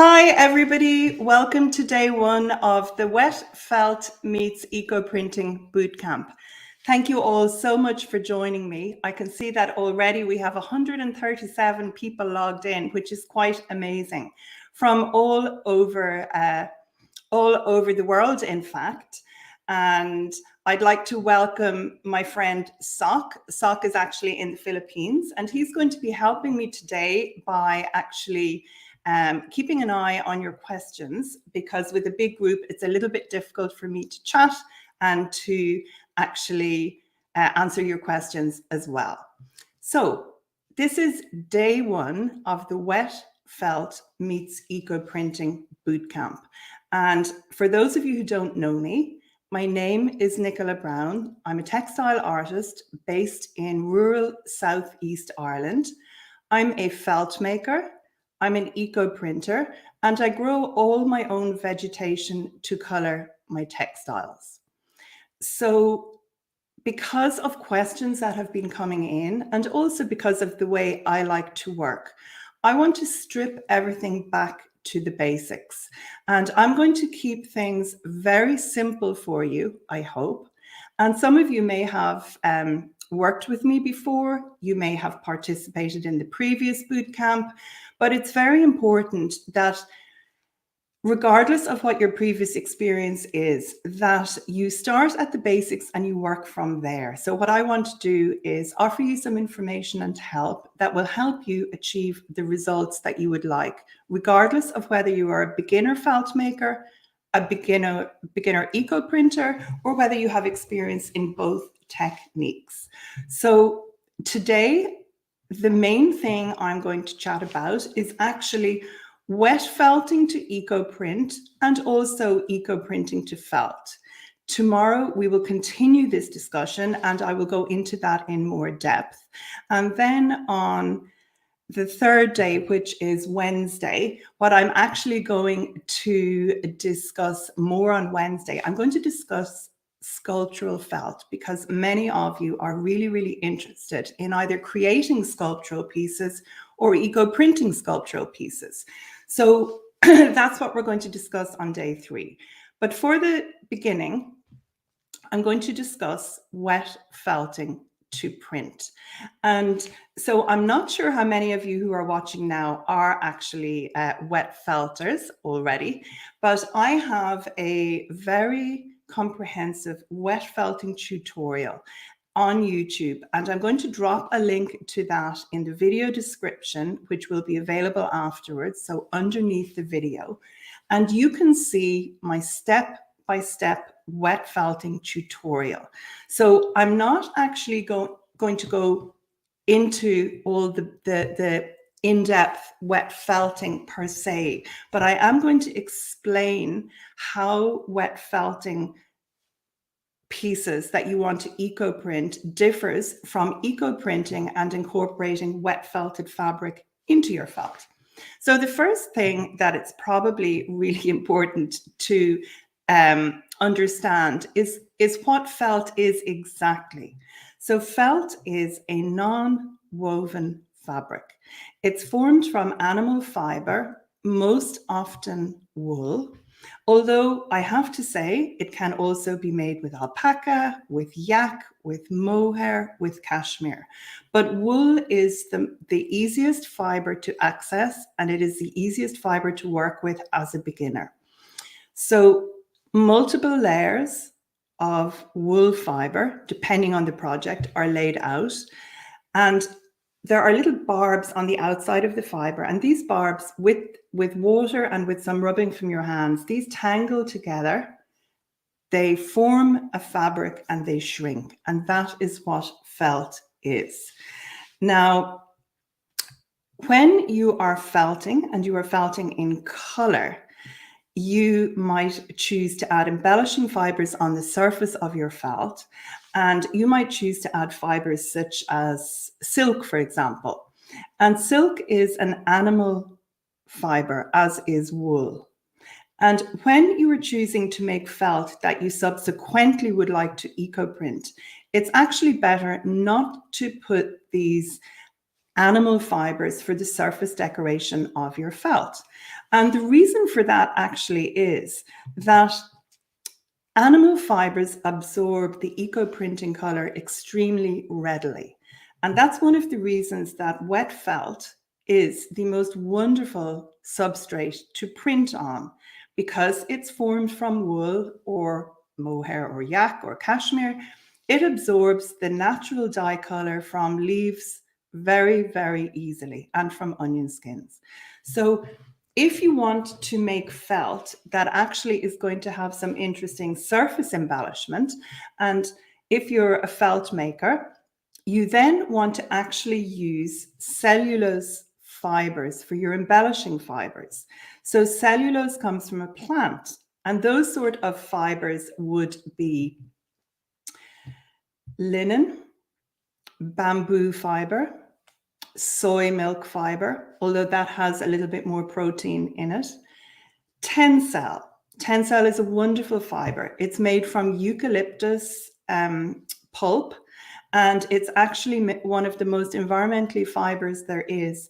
Hi, everybody. Welcome to day one of the Wet Felt Meets Eco Printing Bootcamp. Thank you all so much for joining me. I can see that already we have 137 people logged in, which is quite amazing, from all over the world, in fact. And I'd like to welcome my friend Sok. Sok is actually in the Philippines, and he's going to be helping me today by actually keeping an eye on your questions, because with a big group, it's a little bit difficult for me to chat and to actually answer your questions as well. So this is day one of the Wet Felt Meets Eco Printing Bootcamp. And for those of you who don't know me, my name is Nicola Brown. I'm a textile artist based in rural Southeast Ireland. I'm a felt maker. I'm an eco printer, and I grow all my own vegetation to color my textiles. So because of questions that have been coming in, and also because of the way I like to work, I want to strip everything back to the basics. And I'm going to keep things very simple for you, I hope. And some of you may have worked with me before, you may have participated in the previous bootcamp, but it's very important that regardless of what your previous experience is, that you start at the basics and you work from there. So what I want to do is offer you some information and help that will help you achieve the results that you would like, regardless of whether you are a beginner felt maker, a beginner eco printer, or whether you have experience in both techniques. So today, the main thing I'm going to chat about is actually wet felting to eco print and also eco printing to felt. Tomorrow, we will continue this discussion and I will go into that in more depth. And then on the third day, which is Wednesday, what I'm actually going to discuss more on Wednesday, I'm going to discuss sculptural felt, because many of you are really, really interested in either creating sculptural pieces or eco printing sculptural pieces. So that's what we're going to discuss on day 3. But for the beginning, I'm going to discuss wet felting to print. And so I'm not sure how many of you who are watching now are actually wet felters already, but I have a very comprehensive wet felting tutorial on YouTube, and I'm going to drop a link to that in the video description, which will be available afterwards, so underneath the video. And you can see my step-by-step wet felting tutorial. So I'm not actually going to go into all the in-depth wet felting per se, but I am going to explain how wet felting pieces that you want to eco print differs from eco printing and incorporating wet felted fabric into your felt. So the first thing that it's probably really important to understand is what felt is exactly. So felt is a non-woven fabric. It's formed from animal fiber, most often wool. Although I have to say, it can also be made with alpaca, with yak, with mohair, with cashmere. But wool is the easiest fiber to access, and it is the easiest fiber to work with as a beginner. So multiple layers of wool fiber, depending on the project, are laid out. And there are little barbs on the outside of the fiber, and these barbs, with water and with some rubbing from your hands, these tangle together, they form a fabric and they shrink, and that is what felt is. Now, when you are felting, and you are felting in color, you might choose to add embellishing fibers on the surface of your felt, and you might choose to add fibers such as silk, for example. And silk is an animal fiber, as is wool. And when you are choosing to make felt that you subsequently would like to eco print, it's actually better not to put these animal fibers for the surface decoration of your felt. And the reason for that actually is that animal fibers absorb the eco printing color extremely readily. And that's one of the reasons that wet felt is the most wonderful substrate to print on, because it's formed from wool or mohair or yak or cashmere. It absorbs the natural dye color from leaves very, very easily, and from onion skins. So if you want to make felt that actually is going to have some interesting surface embellishment, and if you're a felt maker, you then want to actually use cellulose fibers for your embellishing fibers. So cellulose comes from a plant, and those sort of fibers would be linen, bamboo fiber, soy milk fiber, although that has a little bit more protein in it. Tencel. Tencel is a wonderful fiber. It's made from eucalyptus pulp, and it's actually one of the most environmentally fibers there is,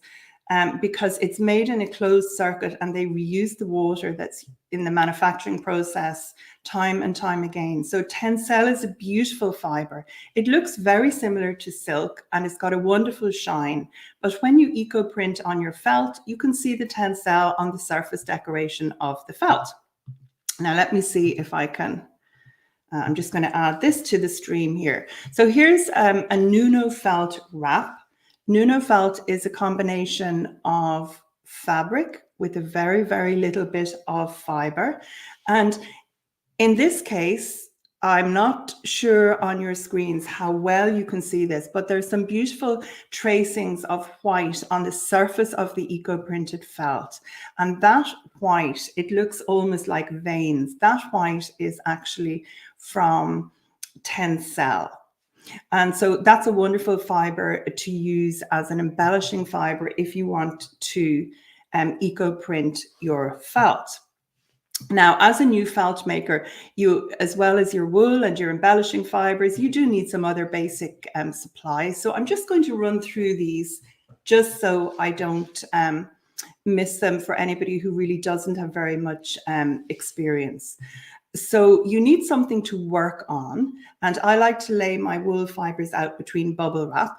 because it's made in a closed circuit, and they reuse the water that's in the manufacturing process time and time again. So Tencel is a beautiful fiber. It looks very similar to silk, and it's got a wonderful shine. But when you eco print on your felt, you can see the Tencel on the surface decoration of the felt. Now let me see if I can. I'm just going to add this to the stream here. So here's a Nuno felt wrap. Nuno felt is a combination of fabric with a very, very little bit of fiber. And in this case, I'm not sure on your screens how well you can see this, but there's some beautiful tracings of white on the surface of the eco-printed felt. And that white, it looks almost like veins. That white is actually from Tencel. And so that's a wonderful fiber to use as an embellishing fiber if you want to eco-print your felt. Now, as a new felt maker, you, as well as your wool and your embellishing fibers, you do need some other basic supplies. So I'm just going to run through these just so I don't miss them for anybody who really doesn't have very much experience. So you need something to work on, and I like to lay my wool fibers out between bubble wrap.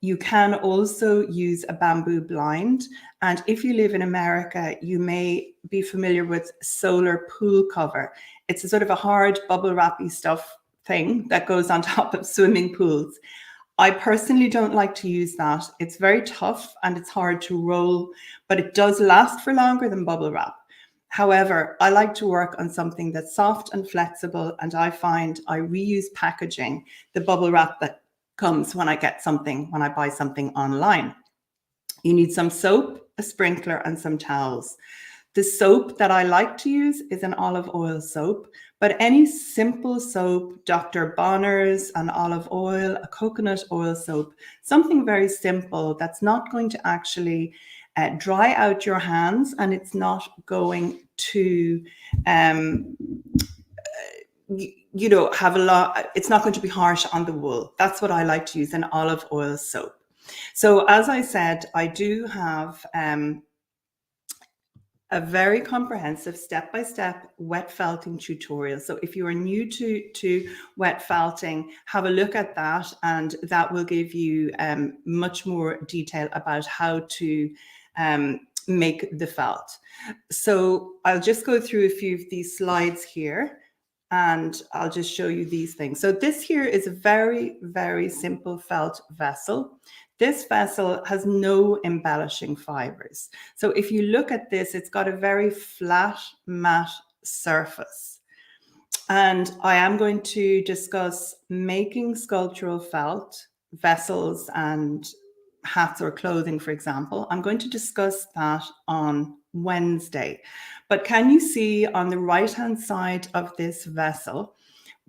You can also use a bamboo blind, and if you live in America, you may be familiar with solar pool cover. It's a sort of a hard bubble wrappy stuff thing that goes on top of swimming pools. I personally don't like to use that. It's very tough and it's hard to roll, but it does last for longer than bubble wrap. However, I like to work on something that's soft and flexible, and I find I reuse packaging, the bubble wrap that comes when I buy something online. You need some soap, a sprinkler, and some towels. The soap that I like to use is an olive oil soap, but any simple soap, Dr. Bonner's, an olive oil, a coconut oil soap, something very simple that's not going to actually dry out your hands, and it's not going to have a lot, it's not going to be harsh on the wool. That's what I like to use, an olive oil soap. So as I said, I do have a very comprehensive step-by-step wet felting tutorial. So if you are new to wet felting, have a look at that, and that will give you much more detail about how to make the felt. So I'll just go through a few of these slides here, and I'll just show you these things. So this here is a very, very simple felt vessel. This vessel has no embellishing fibers. So if you look at this, it's got a very flat, matte surface. And I am going to discuss making sculptural felt vessels and hats or clothing, for example. I'm going to discuss that on Wednesday. But can you see on the right-hand side of this vessel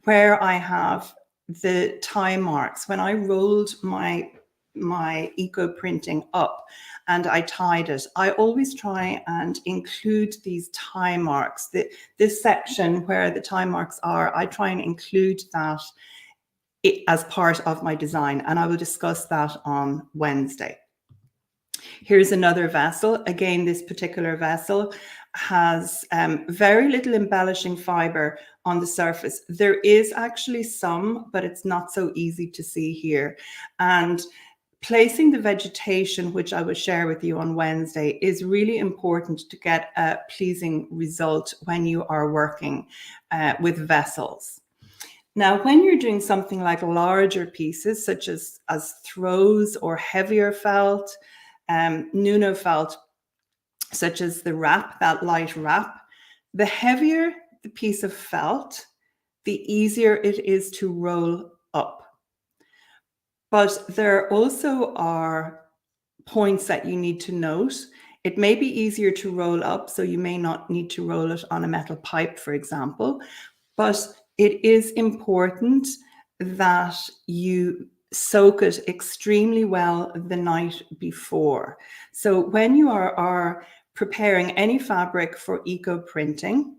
where I have the tie marks? When I rolled my eco printing up and I tied it, I always try and include these tie marks. This section where the tie marks are, I try and include that as part of my design, and I will discuss that on Wednesday. Here's another vessel. Again, this particular vessel has very little embellishing fiber on the surface. There is actually some, but it's not so easy to see here. And placing the vegetation, which I will share with you on Wednesday, is really important to get a pleasing result when you are working with vessels. Now, when you're doing something like larger pieces, such as throws or heavier felt, Nuno felt, such as the wrap, that light wrap, the heavier the piece of felt, the easier it is to roll up. But there also are points that you need to note. It may be easier to roll up, so you may not need to roll it on a metal pipe, for example, but it is important that you soak it extremely well the night before. So when you are preparing any fabric for eco printing,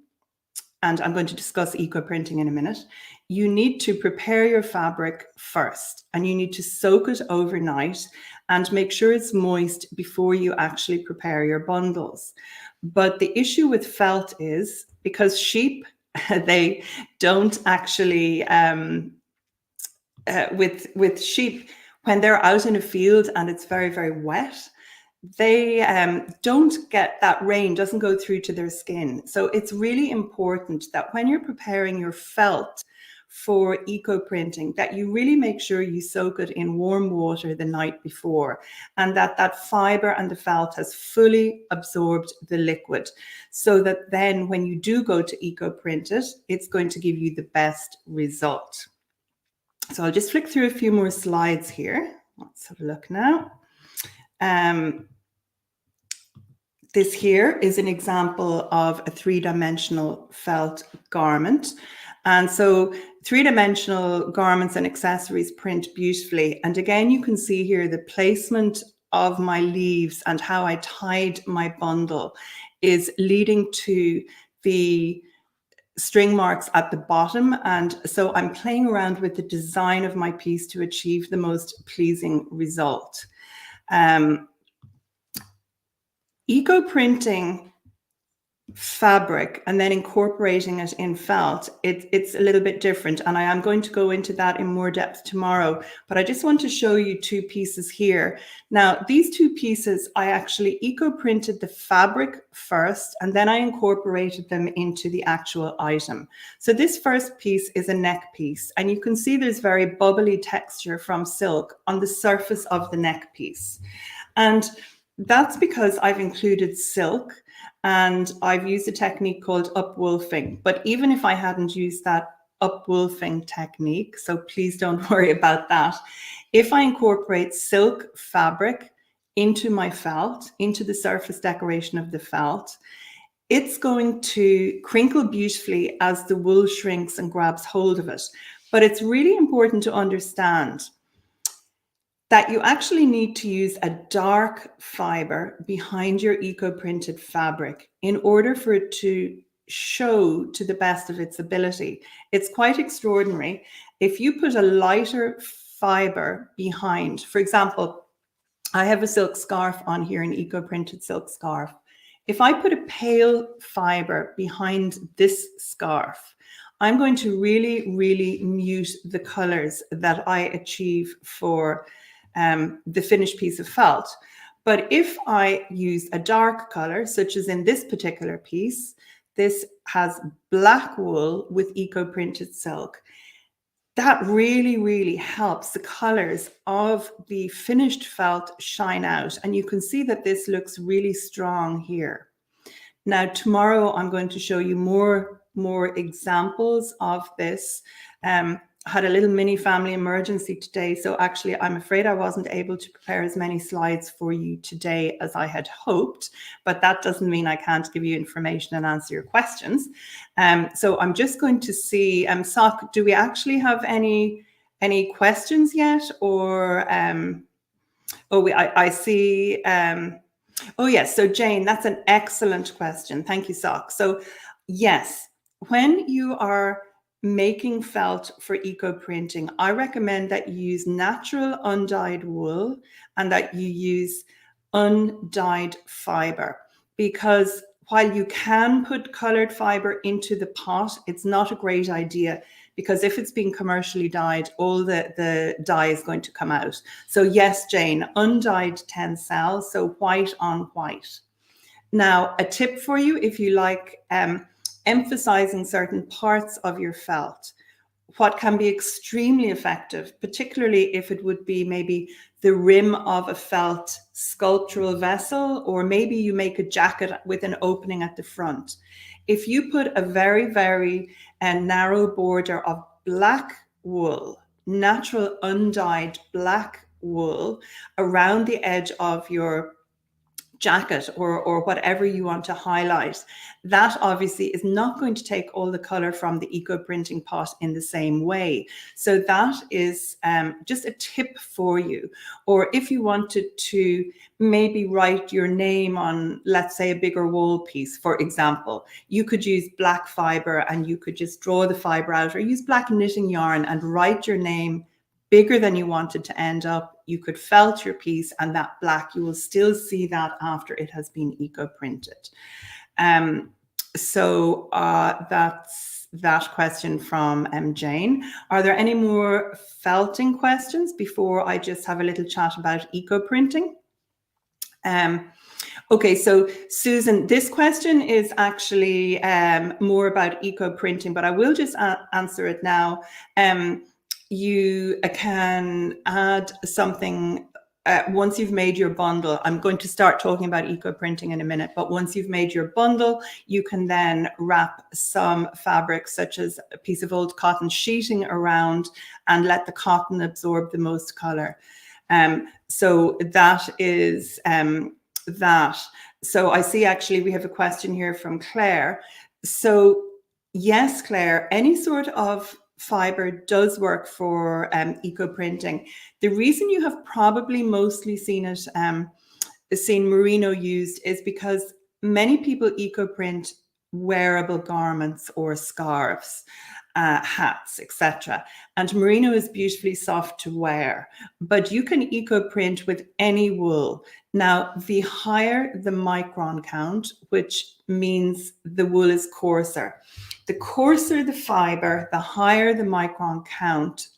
and I'm going to discuss eco printing in a minute, you need to prepare your fabric first, and you need to soak it overnight and make sure it's moist before you actually prepare your bundles. But the issue with felt is, because sheep, they don't actually, with sheep, when they're out in a field and it's very, very wet, they don't get that rain, doesn't go through to their skin. So it's really important that when you're preparing your felt for eco printing, that you really make sure you soak it in warm water the night before, and that fiber and the felt has fully absorbed the liquid, so that then when you do go to eco print it, it's going to give you the best result. So I'll just flick through a few more slides here. Let's have a look now. This here is an example of a three-dimensional felt garment. And so three-dimensional garments and accessories print beautifully. And again, you can see here the placement of my leaves and how I tied my bundle is leading to the string marks at the bottom. And so I'm playing around with the design of my piece to achieve the most pleasing result. Eco printing fabric and then incorporating it in felt, it's a little bit different, and I am going to go into that in more depth tomorrow, but I just want to show you two pieces here. Now, these two pieces, I actually eco printed the fabric first, and then I incorporated them into the actual item. So this first piece is a neck piece, and you can see there's very bubbly texture from silk on the surface of the neck piece. And that's because I've included silk, and I've used a technique called upwolfing. But even if I hadn't used that upwolfing technique, so please don't worry about that, if I incorporate silk fabric into my felt, into the surface decoration of the felt, it's going to crinkle beautifully as the wool shrinks and grabs hold of it. But it's really important to understand that you actually need to use a dark fiber behind your eco-printed fabric in order for it to show to the best of its ability. It's quite extraordinary. If you put a lighter fiber behind, for example, I have a silk scarf on here, an eco-printed silk scarf. If I put a pale fiber behind this scarf, I'm going to really, really mute the colors that I achieve for the finished piece of felt. But if I use a dark color, such as in this particular piece, this has black wool with eco-printed silk, that really, really helps the colors of the finished felt shine out. And you can see that this looks really strong here. Now, tomorrow I'm going to show you more examples of this. Had a little mini family emergency today, so actually I'm afraid I wasn't able to prepare as many slides for you today as I had hoped, but that doesn't mean I can't give you information and answer your questions. So I'm just going to see, Sok, do we actually have any questions yet? Or I see, oh yes, so Jane, that's an excellent question. Thank you, Sok. So yes, when you are making felt for eco printing, I recommend that you use natural undyed wool and that you use undyed fiber, because while you can put colored fiber into the pot, it's not a great idea, because if it's being commercially dyed, all the dye is going to come out. So yes, Jane, undyed Tencel, so white on white. Now, a tip for you, if you like emphasizing certain parts of your felt, what can be extremely effective, particularly if it would be maybe the rim of a felt sculptural vessel, or maybe you make a jacket with an opening at the front. If you put a very, very narrow border of black wool, natural undyed black wool around the edge of your jacket or whatever you want to highlight, that obviously is not going to take all the color from the eco printing pot in the same way. So that is just a tip for you. Or if you wanted to maybe write your name on, let's say, a bigger wall piece, for example, you could use black fiber and you could just draw the fiber out, or use black knitting yarn and write your name bigger than you wanted to end up. You could felt your piece, and that black, you will still see that after it has been eco printed. So that's that question from Jane. Are there any more felting questions before I just have a little chat about eco printing? Okay, so Susan, this question is actually more about eco printing, but I will just answer it now. You can add something once you've made your bundle. I'm going to start talking about eco printing in a minute, but once you've made your bundle, you can then wrap some fabric, such as a piece of old cotton sheeting, around and let the cotton absorb the most color. So that is that. So I see actually we have a question here from Claire. So yes, Claire, any sort of fiber does work for eco printing. The reason you have probably mostly seen it, seen merino used, is because many people eco print wearable garments or scarves, hats, etc. And merino is beautifully soft to wear, but you can eco print with any wool. Now, the higher the micron count, which means the wool is coarser, the coarser the fiber, the higher the micron count.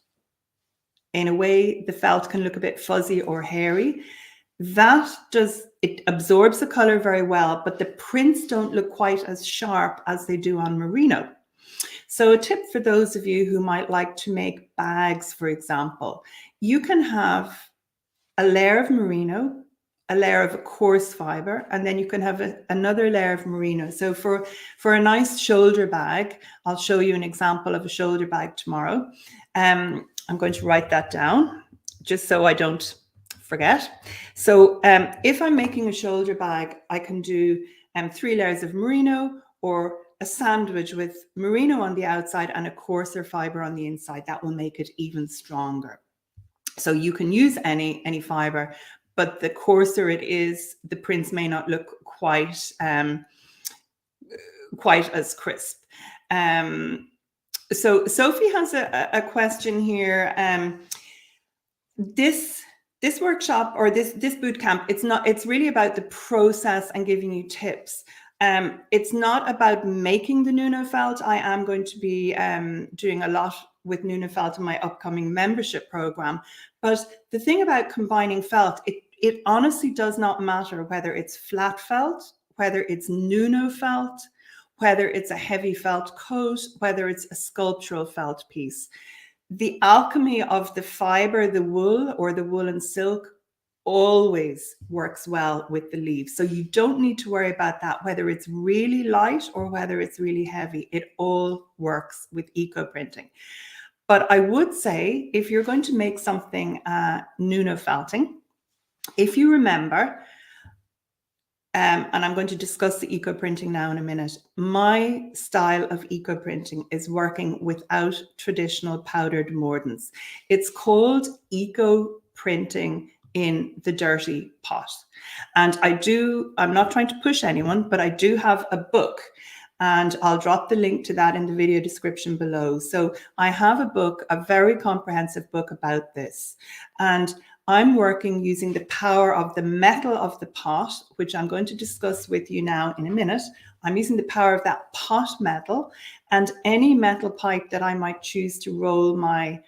In a way, the felt can look a bit fuzzy or hairy. It absorbs the color very well, but the prints don't look quite as sharp as they do on merino. So a tip for those of you who might like to make bags, for example, you can have a layer of merino, a layer of a coarse fiber, and then you can have another layer of merino. So for a nice shoulder bag, I'll show you an example of a shoulder bag tomorrow. I'm going to write that down just so I don't forget. So if I'm making a shoulder bag, I can do 3 layers of merino, or a sandwich with merino on the outside and a coarser fiber on the inside. That will make it even stronger. So you can use any fiber, but the coarser it is, the prints may not look quite as crisp. So Sophie has a question here. This workshop, or this boot camp, it's really about the process and giving you tips. It's not about making the Nuno felt. I am going to be doing a lot with Nuno felt in my upcoming membership program. But the thing about combining felt, it honestly does not matter whether it's flat felt, whether it's Nuno felt, whether it's a heavy felt coat, whether it's a sculptural felt piece. The alchemy of the fiber, the wool, or the wool and silk always works well with the leaves. So you don't need to worry about that, whether it's really light or whether it's really heavy. It all works with eco printing. But I would say, if you're going to make something Nuno felting, if you remember, and I'm going to discuss the eco printing now in a minute, my style of eco printing is working without traditional powdered mordants. It's called eco printing in the dirty pot. And I'm not trying to push anyone, but I do have a book, and I'll drop the link to that in the video description below. So I have a book, a very comprehensive book about this. And I'm working using the power of the metal of the pot, which I'm going to discuss with you now in a minute. I'm using the power of that pot metal and any metal pipe that I might choose to roll my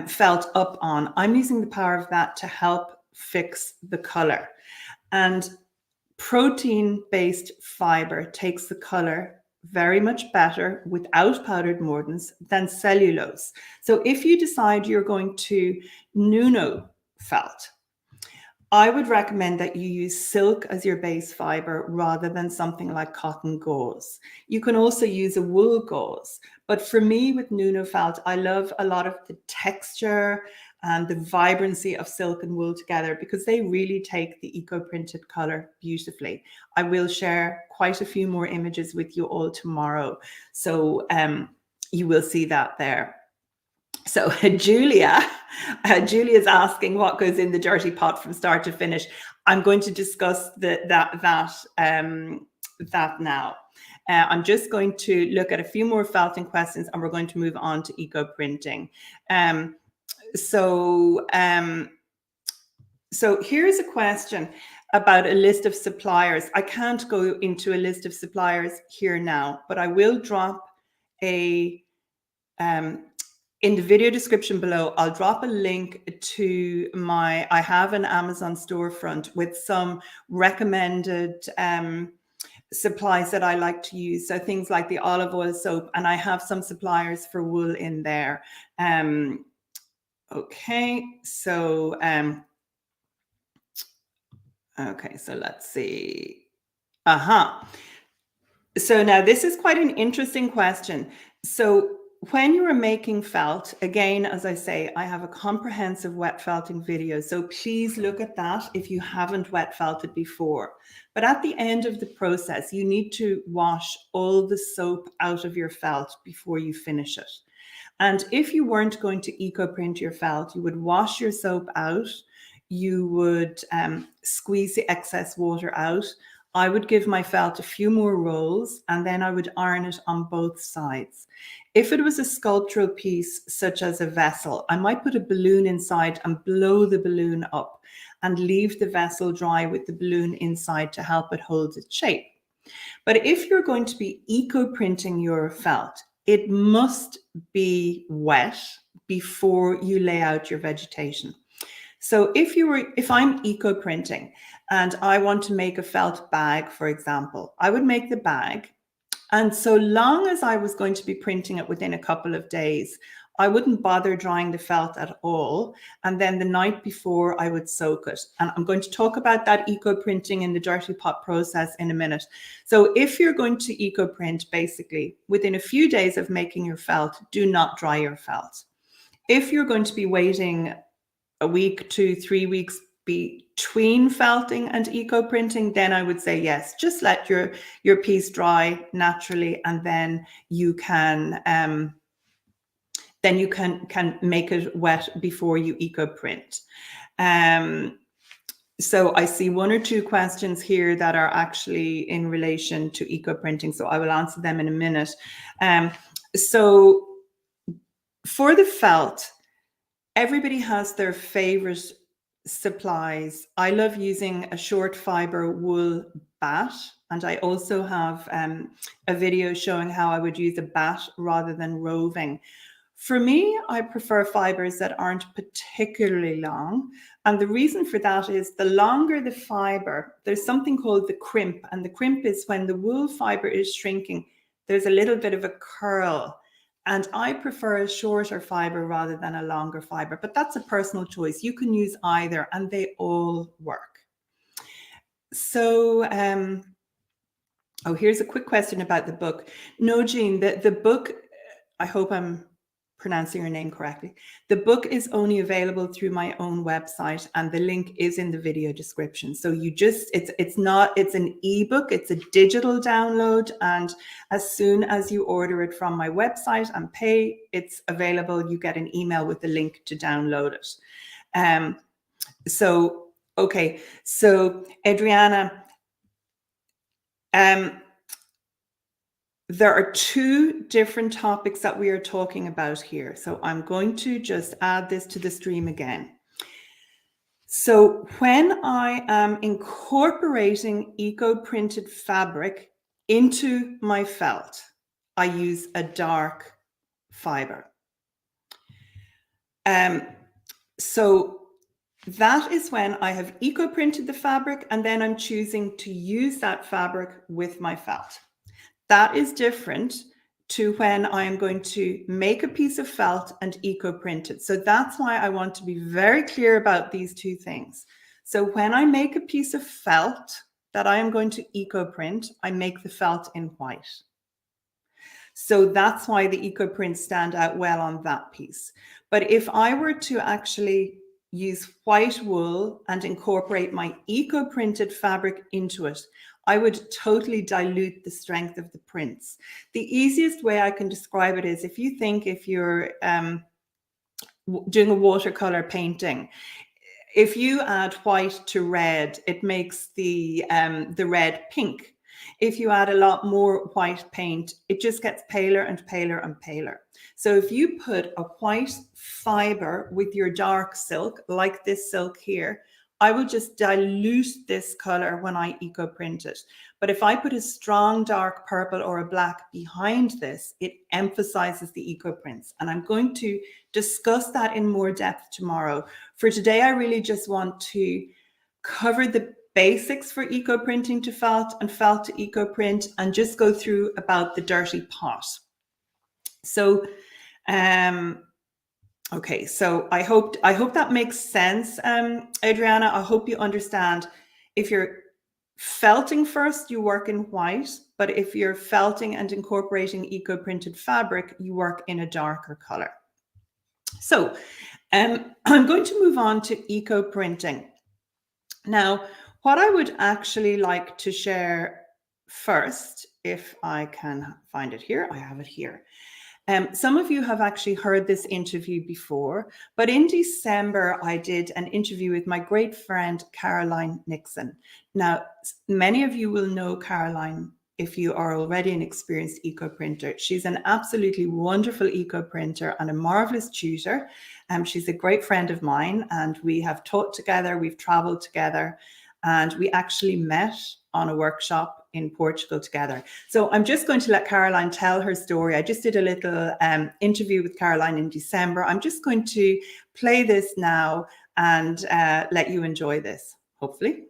felt up on. I'm using the power of that to help fix the color. And protein-based fiber takes the color very much better without powdered mordants than cellulose. So if you decide you're going to Nuno felt, I would recommend that you use silk as your base fiber rather than something like cotton gauze. You can also use a wool gauze, but for me with Nuno felt, I love a lot of the texture and the vibrancy of silk and wool together because they really take the eco-printed color beautifully. I will share quite a few more images with you all tomorrow, so you will see that there. So Julia's asking what goes in the dirty pot from start to finish. I'm going to discuss that now. I'm just going to look at a few more felting questions and we're going to move on to eco printing. So here's a question about a list of suppliers. I can't go into a list of suppliers here now, but I will drop in the video description below, I'll drop a link to I have an Amazon storefront with some recommended supplies that I like to use. So things like the olive oil soap, and I have some suppliers for wool in there. Okay, so let's see. So now this is quite an interesting question. So when you are making felt, again, as I say, I have a comprehensive wet felting video. So please look at that if you haven't wet felted before. But at the end of the process, you need to wash all the soap out of your felt before you finish it. And if you weren't going to eco print your felt, you would wash your soap out. You would squeeze the excess water out. I would give my felt a few more rolls and then I would iron it on both sides. If it was a sculptural piece, such as a vessel, I might put a balloon inside and blow the balloon up and leave the vessel dry with the balloon inside to help it hold its shape. But if you're going to be eco-printing your felt, it must be wet before you lay out your vegetation. So if I'm eco-printing and I want to make a felt bag, for example, I would make the bag. And so long as I was going to be printing it within a couple of days, I wouldn't bother drying the felt at all. And then the night before I would soak it. And I'm going to talk about that eco-printing in the dirty pot process in a minute. So if you're going to eco-print, basically within a few days of making your felt, do not dry your felt. If you're going to be waiting a week, 2, 3 weeks between felting and eco printing, then I would say yes, just let your piece dry naturally, and then you can make it wet before you eco print. So I see 1 or 2 questions here that are actually in relation to eco printing, so I will answer them in a minute. So for the felt, everybody has their favorite supplies. I love using a short fiber wool bat, and I also have a video showing how I would use a bat rather than roving. For me, I prefer fibers that aren't particularly long, and the reason for that is the longer the fiber, there's something called the crimp, and the crimp is when the wool fiber is shrinking, there's a little bit of a curl. And I prefer a shorter fiber rather than a longer fiber, but that's a personal choice. You can use either and they all work. So, here's a quick question about the book. No, Jean, the book, I hope I'm pronouncing your name correctly. The book is only available through my own website and the link is in the video description. So it's an ebook, it's a digital download, and as soon as you order it from my website and pay, it's available. You get an email with the link to download it. So Adriana, there are 2 different topics that we are talking about here. So I'm going to just add this to the stream again. So when I am incorporating eco-printed fabric into my felt, I use a dark fiber. So that is when I have eco-printed the fabric, and then I'm choosing to use that fabric with my felt. That is different to when I am going to make a piece of felt and eco-print it. So that's why I want to be very clear about these two things. So when I make a piece of felt that I am going to eco-print, I make the felt in white. So that's why the eco prints stand out well on that piece. But if I were to actually use white wool and incorporate my eco printed fabric into it, I would totally dilute the strength of the prints. The easiest way I can describe it is if you're doing a watercolor painting, if you add white to red, it makes the red pink. If you add a lot more white paint, it just gets paler and paler and paler. So if you put a white fiber with your dark silk, like this silk here, I will just dilute this color when I eco print it. But if I put a strong dark purple or a black behind this, it emphasizes the eco prints. And I'm going to discuss that in more depth tomorrow. For today, I really just want to cover the basics for eco printing to felt and felt to eco print, and just go through about the dirty pot. So, okay, so I hope that makes sense, Adriana. I hope you understand. If you're felting first, you work in white, but if you're felting and incorporating eco printed fabric, you work in a darker color. So, I'm going to move on to eco printing. Now, what I would actually like to share first, if I can find it here, I have it here. Some of you have actually heard this interview before, but in December, I did an interview with my great friend, Caroline Nixon. Now, many of you will know Caroline if you are already an experienced eco printer. She's an absolutely wonderful eco printer and a marvelous tutor. She's a great friend of mine, and we have taught together, we've traveled together, and we actually met on a workshop in Portugal together. So I'm just going to let Caroline tell her story. I just did a little interview with Caroline in December. I'm just going to play this now and let you enjoy this, hopefully.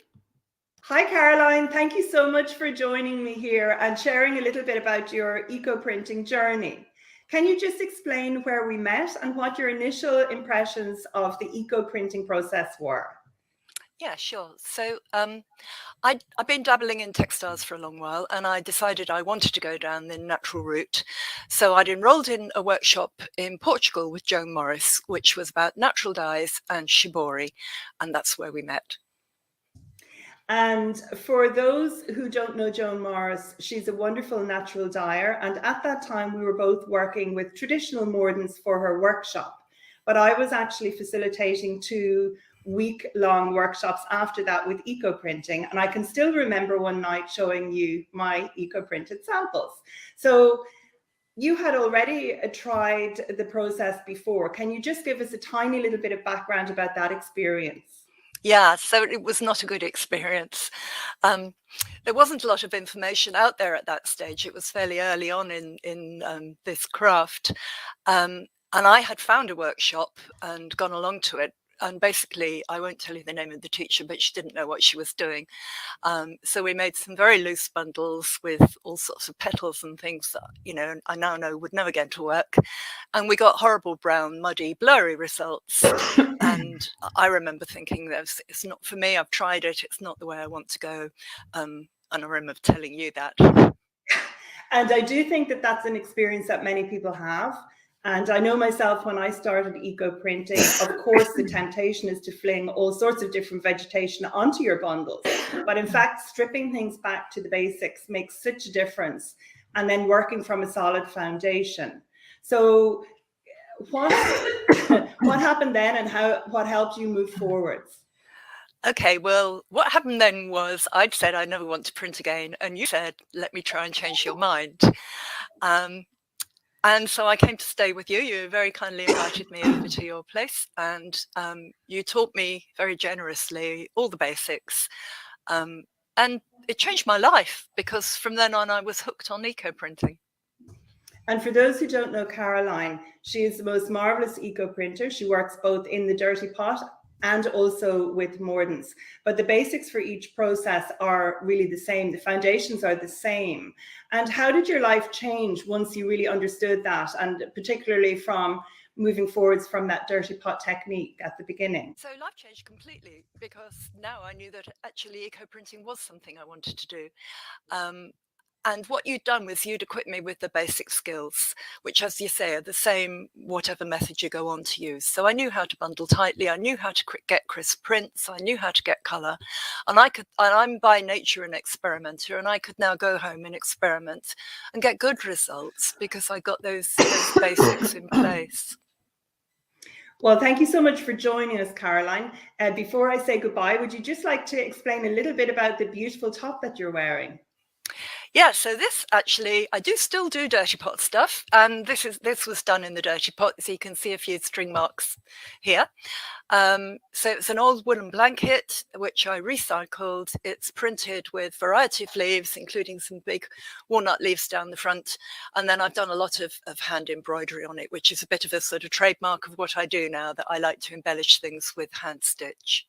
Hi, Caroline. Thank you so much for joining me here and sharing a little bit about your eco printing journey. Can you just explain where we met and what your initial impressions of the eco printing process were? Yeah, sure. So I've been dabbling in textiles for a long while, and I decided I wanted to go down the natural route. So I'd enrolled in a workshop in Portugal with Joan Morris, which was about natural dyes and shibori, and that's where we met. And for those who don't know Joan Morris, she's a wonderful natural dyer. And at that time, we were both working with traditional mordants for her workshop. But I was actually facilitating 2 week-long workshops after that with eco printing. And I can still remember one night showing you my eco printed samples. So you had already tried the process before. Can you just give us a tiny little bit of background about that experience? Yeah, so it was not a good experience. There wasn't a lot of information out there at that stage. It was fairly early on in this craft. And I had found a workshop and gone along to it. And basically, I won't tell you the name of the teacher, but she didn't know what she was doing. So we made some very loose bundles with all sorts of petals and things that, you know, I now know would never get to work. And we got horrible brown, muddy, blurry results. And I remember thinking, it's not for me. I've tried it. It's not the way I want to go. And I remember telling you that. And I do think that that's an experience that many people have. And I know myself, when I started eco printing, of course, the temptation is to fling all sorts of different vegetation onto your bundles. But in fact, stripping things back to the basics makes such a difference. And then working from a solid foundation. So what happened then, and what helped you move forwards? Okay, well, what happened then was I'd said I never want to print again, and you said, let me try and change your mind. And so I came to stay with you. You very kindly invited me over to your place, and you taught me very generously all the basics. And it changed my life, because from then on I was hooked on eco printing. And for those who don't know Caroline, she is the most marvelous eco printer. She works both in the dirty pot and also with mordants. But the basics for each process are really the same. The foundations are the same. And how did your life change once you really understood that, and particularly from moving forwards from that dirty pot technique at the beginning? So life changed completely, because now I knew that actually eco printing was something I wanted to do. And what you'd done was you'd equip me with the basic skills, which, as you say, are the same whatever method you go on to use. So I knew how to bundle tightly, I knew how to get crisp prints, I knew how to get colour, and I'm by nature an experimenter, and I could now go home and experiment and get good results because I got those basics in place. Well, thank you so much for joining us, Caroline. Before I say goodbye, would you just like to explain a little bit about the beautiful top that you're wearing? Yeah, so this actually, I still do dirty pot stuff, and this was done in the dirty pot, so you can see a few string marks here. So it's an old woolen blanket which I recycled. It's printed with a variety of leaves, including some big walnut leaves down the front, and then I've done a lot of hand embroidery on it, which is a bit of a sort of trademark of what I do now, that I like to embellish things with hand stitch.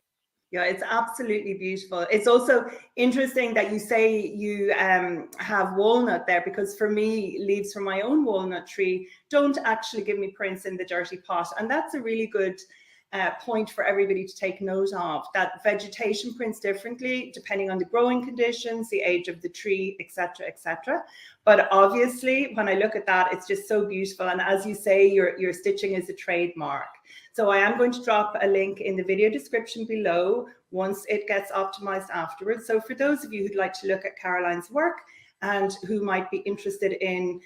Yeah, it's absolutely beautiful. It's also interesting that you say you have walnut there, because for me, leaves from my own walnut tree don't actually give me prints in the dirty pot. And that's a really good point for everybody to take note of, that vegetation prints differently depending on the growing conditions, the age of the tree, etc., etc. But obviously, when I look at that, it's just so beautiful. And as you say, your stitching is a trademark. So I am going to drop a link in the video description below once it gets optimized afterwards. So for those of you who'd like to look at Caroline's work and who might be interested in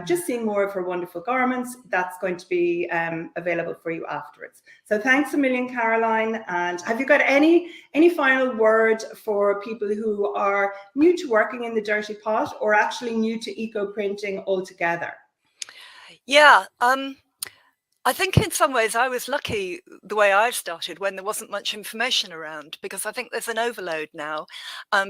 just seeing more of her wonderful garments, that's going to be available for you afterwards. So thanks a million, Caroline. And have you got any final word for people who are new to working in the dirty pot, or actually new to eco printing altogether? Yeah, I think in some ways I was lucky the way I started, when there wasn't much information around, because I think there's an overload now.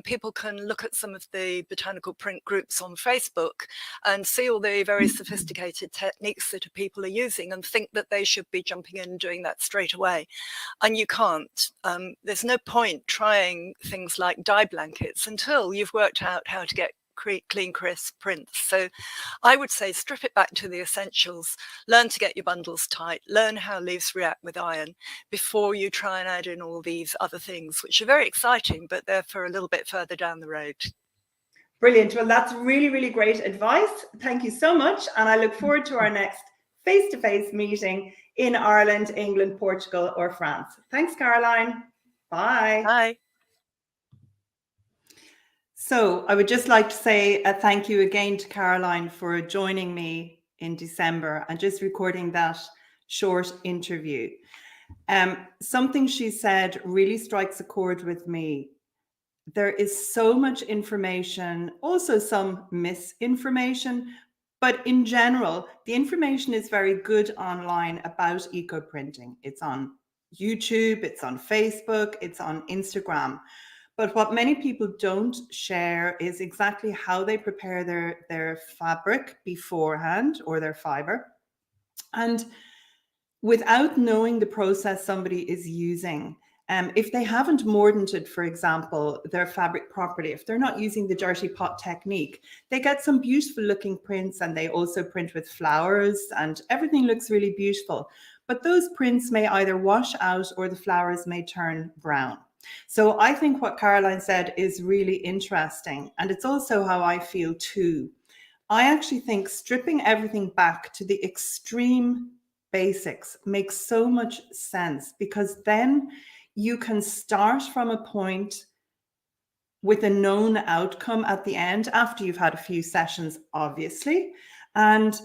People can look at some of the botanical print groups on Facebook and see all the very sophisticated techniques that people are using and think that they should be jumping in and doing that straight away. And you can't. There's no point trying things like dye blankets until you've worked out how to get clean, crisp prints. So I would say strip it back to the essentials, learn to get your bundles tight, learn how leaves react with iron before you try and add in all these other things, which are very exciting, but they're for a little bit further down the road. Brilliant. Well, that's really, really great advice. Thank you so much. And I look forward to our next face-to-face meeting in Ireland, England, Portugal, or France. Thanks, Caroline. Bye. Bye. So I would just like to say a thank you again to Caroline for joining me in December and just recording that short interview. Something she said really strikes a chord with me. There is so much information, also some misinformation, but in general, the information is very good online about eco printing. It's on YouTube, it's on Facebook, it's on Instagram. But what many people don't share is exactly how they prepare their fabric beforehand, or their fiber. And without knowing the process somebody is using, if they haven't mordanted, for example, their fabric properly, if they're not using the dirty pot technique, they get some beautiful looking prints, and they also print with flowers and everything looks really beautiful. But those prints may either wash out or the flowers may turn brown. So I think what Caroline said is really interesting, and it's also how I feel too. I actually think stripping everything back to the extreme basics makes so much sense, because then you can start from a point with a known outcome at the end, after you've had a few sessions, obviously, and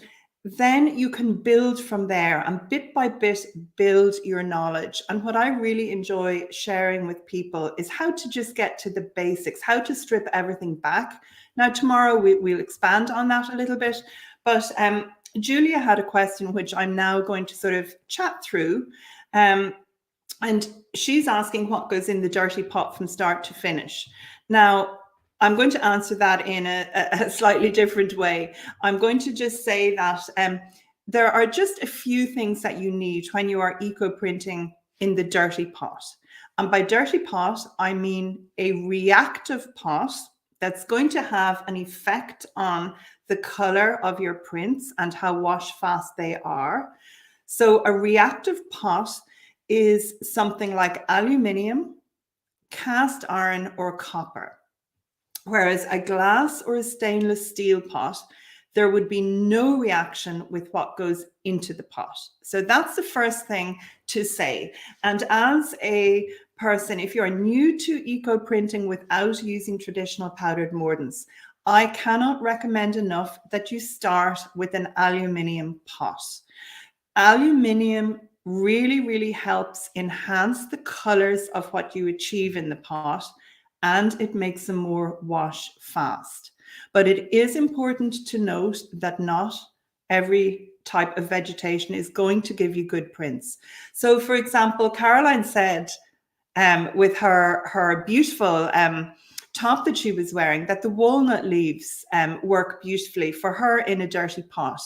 then you can build from there and bit by bit build your knowledge. And what I really enjoy sharing with people is how to just get to the basics, how to strip everything back. Now, tomorrow we'll expand on that a little bit, But Julia had a question, which I'm now going to sort of chat through. And she's asking what goes in the dirty pot from start to finish. Now, I'm going to answer that in a slightly different way. I'm going to just say that there are just a few things that you need when you are eco printing in the dirty pot. And by dirty pot, I mean a reactive pot that's going to have an effect on the color of your prints and how wash fast they are. So a reactive pot is something like aluminium, cast iron, or copper. Whereas a glass or a stainless steel pot, there would be no reaction with what goes into the pot. So that's the first thing to say. And as a person, if you're new to eco printing without using traditional powdered mordants, I cannot recommend enough that you start with an aluminium pot. Aluminium really helps enhance the colors of what you achieve in the pot, and it makes them more wash fast. But it is important to note that not every type of vegetation is going to give you good prints. So for example, Caroline said with her beautiful top that she was wearing, that the walnut leaves work beautifully for her in a dirty pot.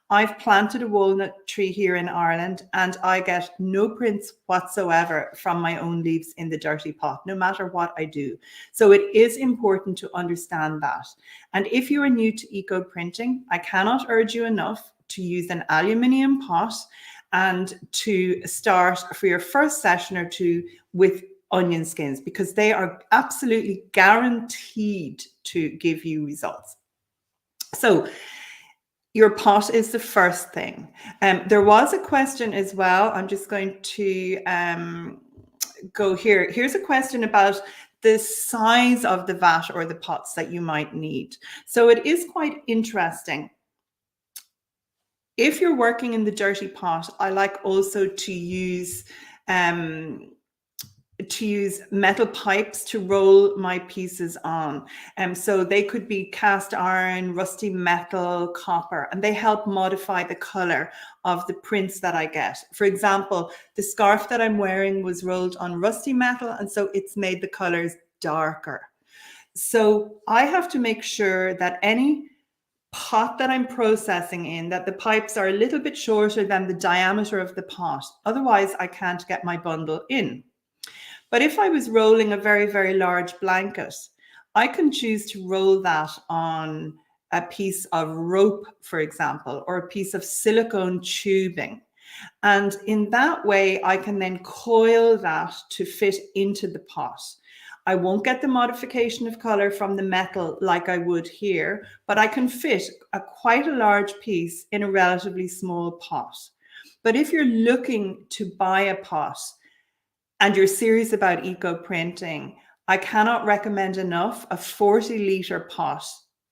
I've planted a walnut tree here in Ireland and I get no prints whatsoever from my own leaves in the dirty pot, no matter what I do. So it is important to understand that. And if you are new to eco printing, I cannot urge you enough to use an aluminium pot and to start for your first session or two with onion skins, because they are absolutely guaranteed to give you results. So your pot is the first thing. There was a question as well. I'm just going to go here. Here's a question about the size of the vat or the pots that you might need. So it is quite interesting. If you're working in the dirty pot, I like also to use metal pipes to roll my pieces on. So they could be cast iron, rusty metal, copper, and they help modify the color of the prints that I get. For example, the scarf that I'm wearing was rolled on rusty metal, and so it's made the colors darker. So I have to make sure that any pot that I'm processing in, that the pipes are a little bit shorter than the diameter of the pot. Otherwise, I can't get my bundle in. But if I was rolling a very large blanket, I can choose to roll that on a piece of rope, for example, or a piece of silicone tubing. And in that way, I can then coil that to fit into the pot. I won't get the modification of color from the metal like I would here, but I can fit quite a large piece in a relatively small pot. But if you're looking to buy a pot, and you're serious about eco printing, I cannot recommend enough a 40-litre pot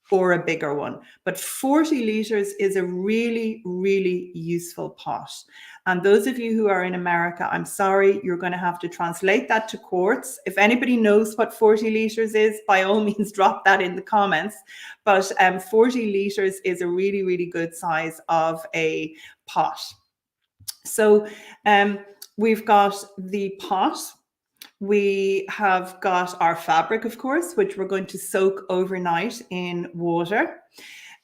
or a bigger one. But 40 litres is a really useful pot. And those of you who are in America, I'm sorry, you're going to have to translate that to quarts. If anybody knows what 40 litres is, by all means, drop that in the comments. But 40 litres is a really good size of a pot. So, we've got the pot, we have got our fabric, of course, which we're going to soak overnight in water.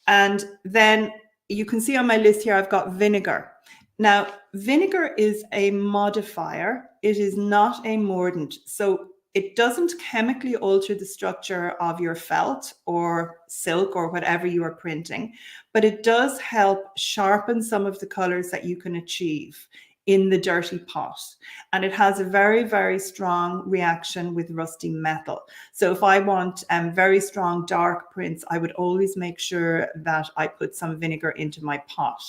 And then you can see on my list here, I've got vinegar. Now, vinegar is a modifier. It is not a mordant. So it doesn't chemically alter the structure of your felt or silk or whatever you are printing, but it does help sharpen some of the colors that you can achieve in the dirty pot. And it has a very strong reaction with rusty metal. So if I want very strong dark prints, I would always make sure that I put some vinegar into my pot.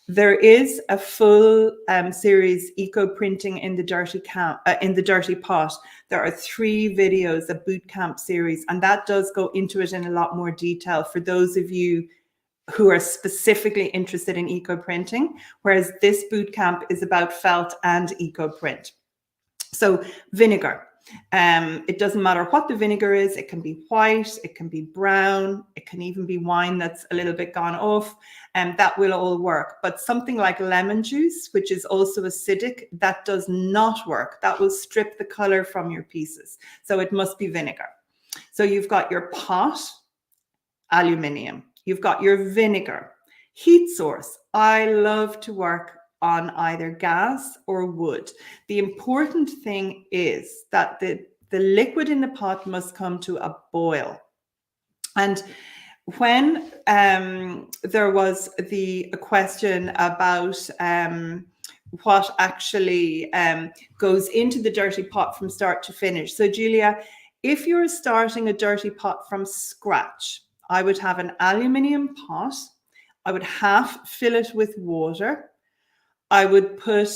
There is a full series, Eco Printing in the Dirty Pot. There are 3 videos, a bootcamp series, and that does go into it in a lot more detail for those of you who are specifically interested in eco printing, whereas this bootcamp is about felt and eco print. So vinegar. It doesn't matter what the vinegar is. It can be white, it can be brown, it can even be wine that's a little bit gone off, and that will all work. But something like lemon juice, which is also acidic, that does not work. That will strip the color from your pieces. So it must be vinegar. So you've got your pot, aluminium. You've got your vinegar. Heat source. I love to work on either gas or wood. The important thing is that the liquid in the pot must come to a boil. And when there was the question about what actually goes into the dirty pot from start to finish. So Julia, if you're starting a dirty pot from scratch, I would have an aluminium pot. I would half fill it with water. I would put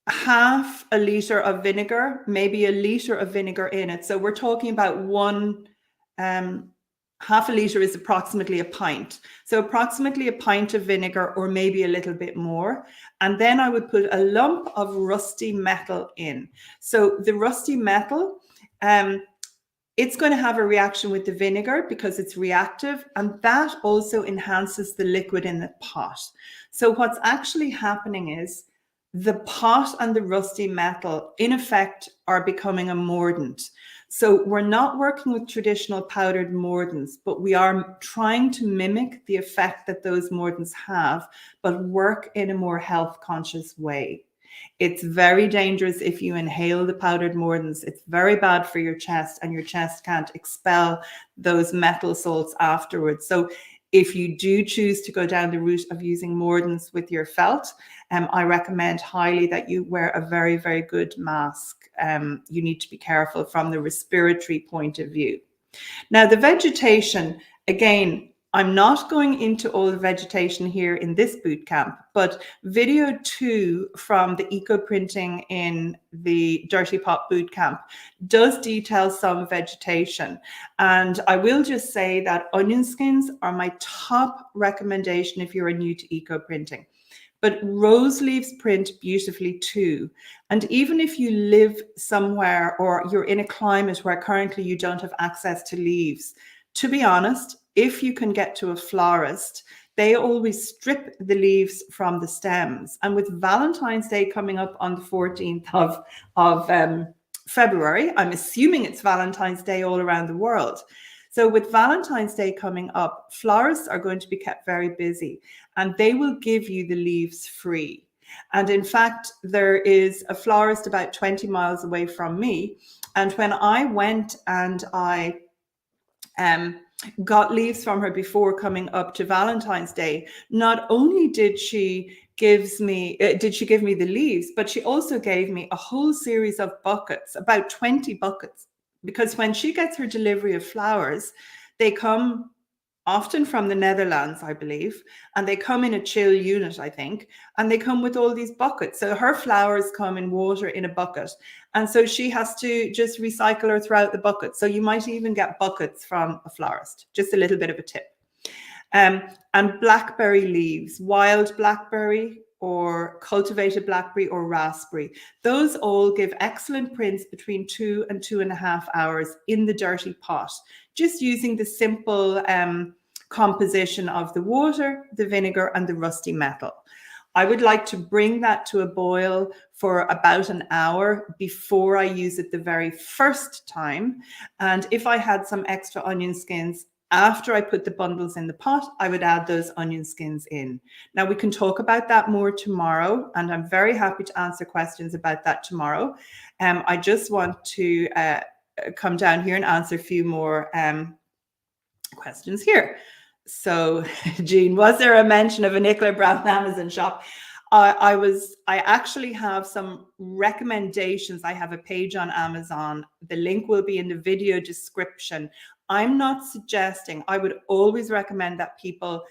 half a liter of vinegar, maybe a liter of vinegar in it. So we're talking about half a liter is approximately a pint. So approximately a pint of vinegar, or maybe a little bit more. And then I would put a lump of rusty metal in. So the rusty metal, it's going to have a reaction with the vinegar because it's reactive, and that also enhances the liquid in the pot. So what's actually happening is the pot and the rusty metal, in effect, are becoming a mordant. So we're not working with traditional powdered mordants, but we are trying to mimic the effect that those mordants have, but work in a more health conscious way. It's very dangerous if you inhale the powdered mordants. It's very bad for your chest, and your chest can't expel those metal salts afterwards. So if you do choose to go down the route of using mordants with your felt, I recommend highly that you wear a very, very good mask. You need to be careful from the respiratory point of view. Now, the vegetation, again, I'm not going into all the vegetation here in this bootcamp, but video 2 from the Eco Printing in the Dirty Pot Bootcamp does detail some vegetation. And I will just say that onion skins are my top recommendation if you're new to Eco Printing. But rose leaves print beautifully too. And even if you live somewhere or you're in a climate where currently you don't have access to leaves, to be honest, if you can get to a florist, they always strip the leaves from the stems. And with Valentine's Day coming up on the 14th of February, I'm assuming it's Valentine's Day all around the world. So with Valentine's Day coming up, florists are going to be kept very busy, and they will give you the leaves free. And in fact, there is a florist about 20 miles away from me. And when I went and I got leaves from her before coming up to Valentine's Day, not only did she give me the leaves, but she also gave me a whole series of buckets, about 20 buckets, because when she gets her delivery of flowers, they come often from the Netherlands, I believe, and they come in a chill unit, I think, and they come with all these buckets. So her flowers come in water in a bucket, and so she has to just recycle her throughout the bucket. So you might even get buckets from a florist, just a little bit of a tip. And blackberry leaves, wild blackberry or cultivated blackberry or raspberry, those all give excellent prints between 2 and 2.5 hours in the dirty pot, just using the simple composition of the water, the vinegar, and the rusty metal. I would like to bring that to a boil for about an hour before I use it the very first time. And if I had some extra onion skins, after I put the bundles in the pot, I would add those onion skins in. Now, we can talk about that more tomorrow, and I'm very happy to answer questions about that tomorrow. I just want to come down here and answer a few more questions here. So, Jean, was there a mention of a Nicola Brown Amazon shop? I actually have some recommendations. I have a page on Amazon. The link will be in the video description. I'm not suggesting, I would always recommend that people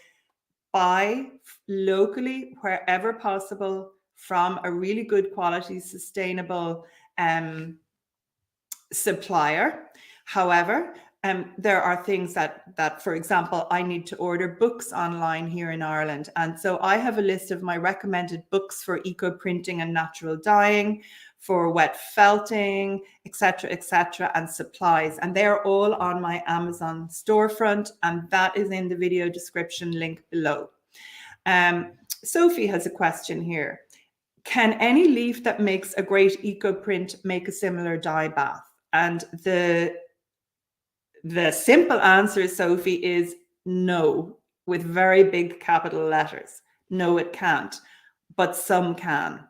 buy locally wherever possible from a really good quality, sustainable supplier. However, there are things that, for example, I need to order books online here in Ireland. And so I have a list of my recommended books for eco printing and natural dyeing, for wet felting, etc., and supplies. And they're all on my Amazon storefront, and that is in the video description link below. Sophie has a question here. Can any leaf that makes a great eco print make a similar dye bath? And the simple answer, Sophie, is no, with very big capital letters. No, it can't, but some can.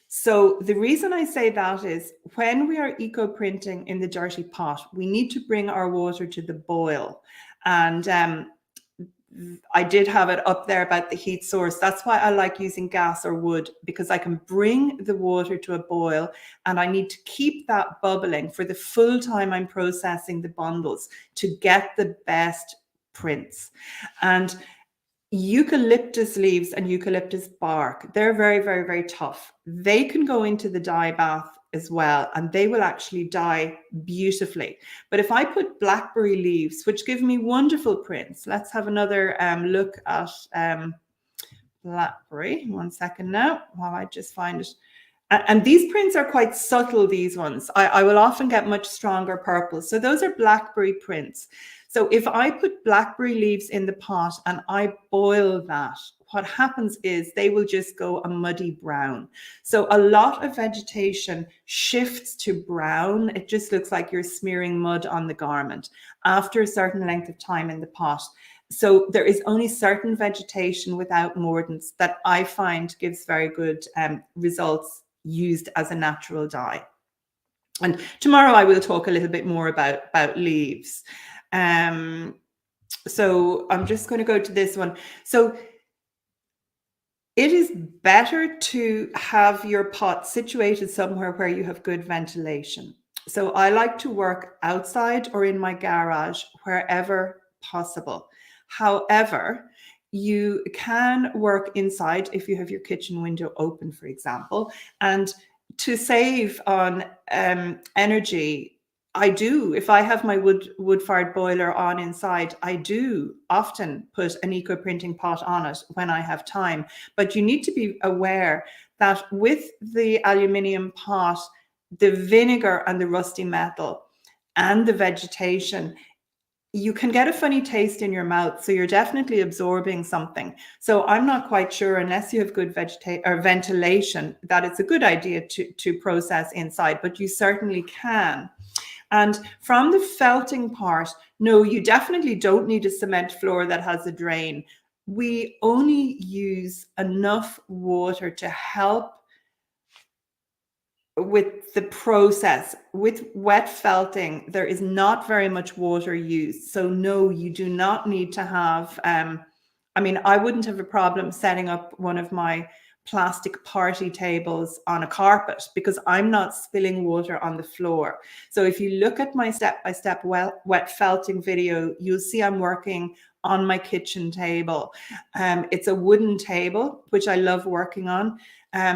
So the reason I say that is when we are eco printing in the dirty pot, we need to bring our water to the boil. And I did have it up there about the heat source. That's why I like using gas or wood, because I can bring the water to a boil and I need to keep that bubbling for the full time I'm processing the bundles to get the best prints. And eucalyptus leaves and eucalyptus bark, they're very, very, very tough. They can go into the dye bath as well, and they will actually dye beautifully. But if I put blackberry leaves, which give me wonderful prints, let's have another look at blackberry. 1 second now while I just find it. And these prints are quite subtle, these ones. I will often get much stronger purples. So those are blackberry prints. So if I put blackberry leaves in the pot and I boil that, what happens is they will just go a muddy brown. So a lot of vegetation shifts to brown. It just looks like you're smearing mud on the garment after a certain length of time in the pot. So there is only certain vegetation without mordants that I find gives very good results used as a natural dye. And tomorrow I will talk a little bit more about leaves. So I'm just going to go to this one. So it is better to have your pot situated somewhere where you have good ventilation. So I like to work outside or in my garage, wherever possible. However, you can work inside if you have your kitchen window open, for example. And to save on energy, I do, if I have my wood-fired boiler on inside, I do often put an eco printing pot on it when I have time. But you need to be aware that with the aluminium pot, the vinegar and the rusty metal and the vegetation, you can get a funny taste in your mouth. So you're definitely absorbing something. So I'm not quite sure, unless you have good ventilation, that it's a good idea to process inside, but you certainly can. And from the felting part, no, you definitely don't need a cement floor that has a drain. We only use enough water to help with the process. With wet felting, there is not very much water used. So no, you do not need to have, I mean, I wouldn't have a problem setting up one of my plastic party tables on a carpet because I'm not spilling water on the floor. So if you look at my step-by-step wet felting video, you'll see I'm working on my kitchen table. It's a wooden table, which I love working on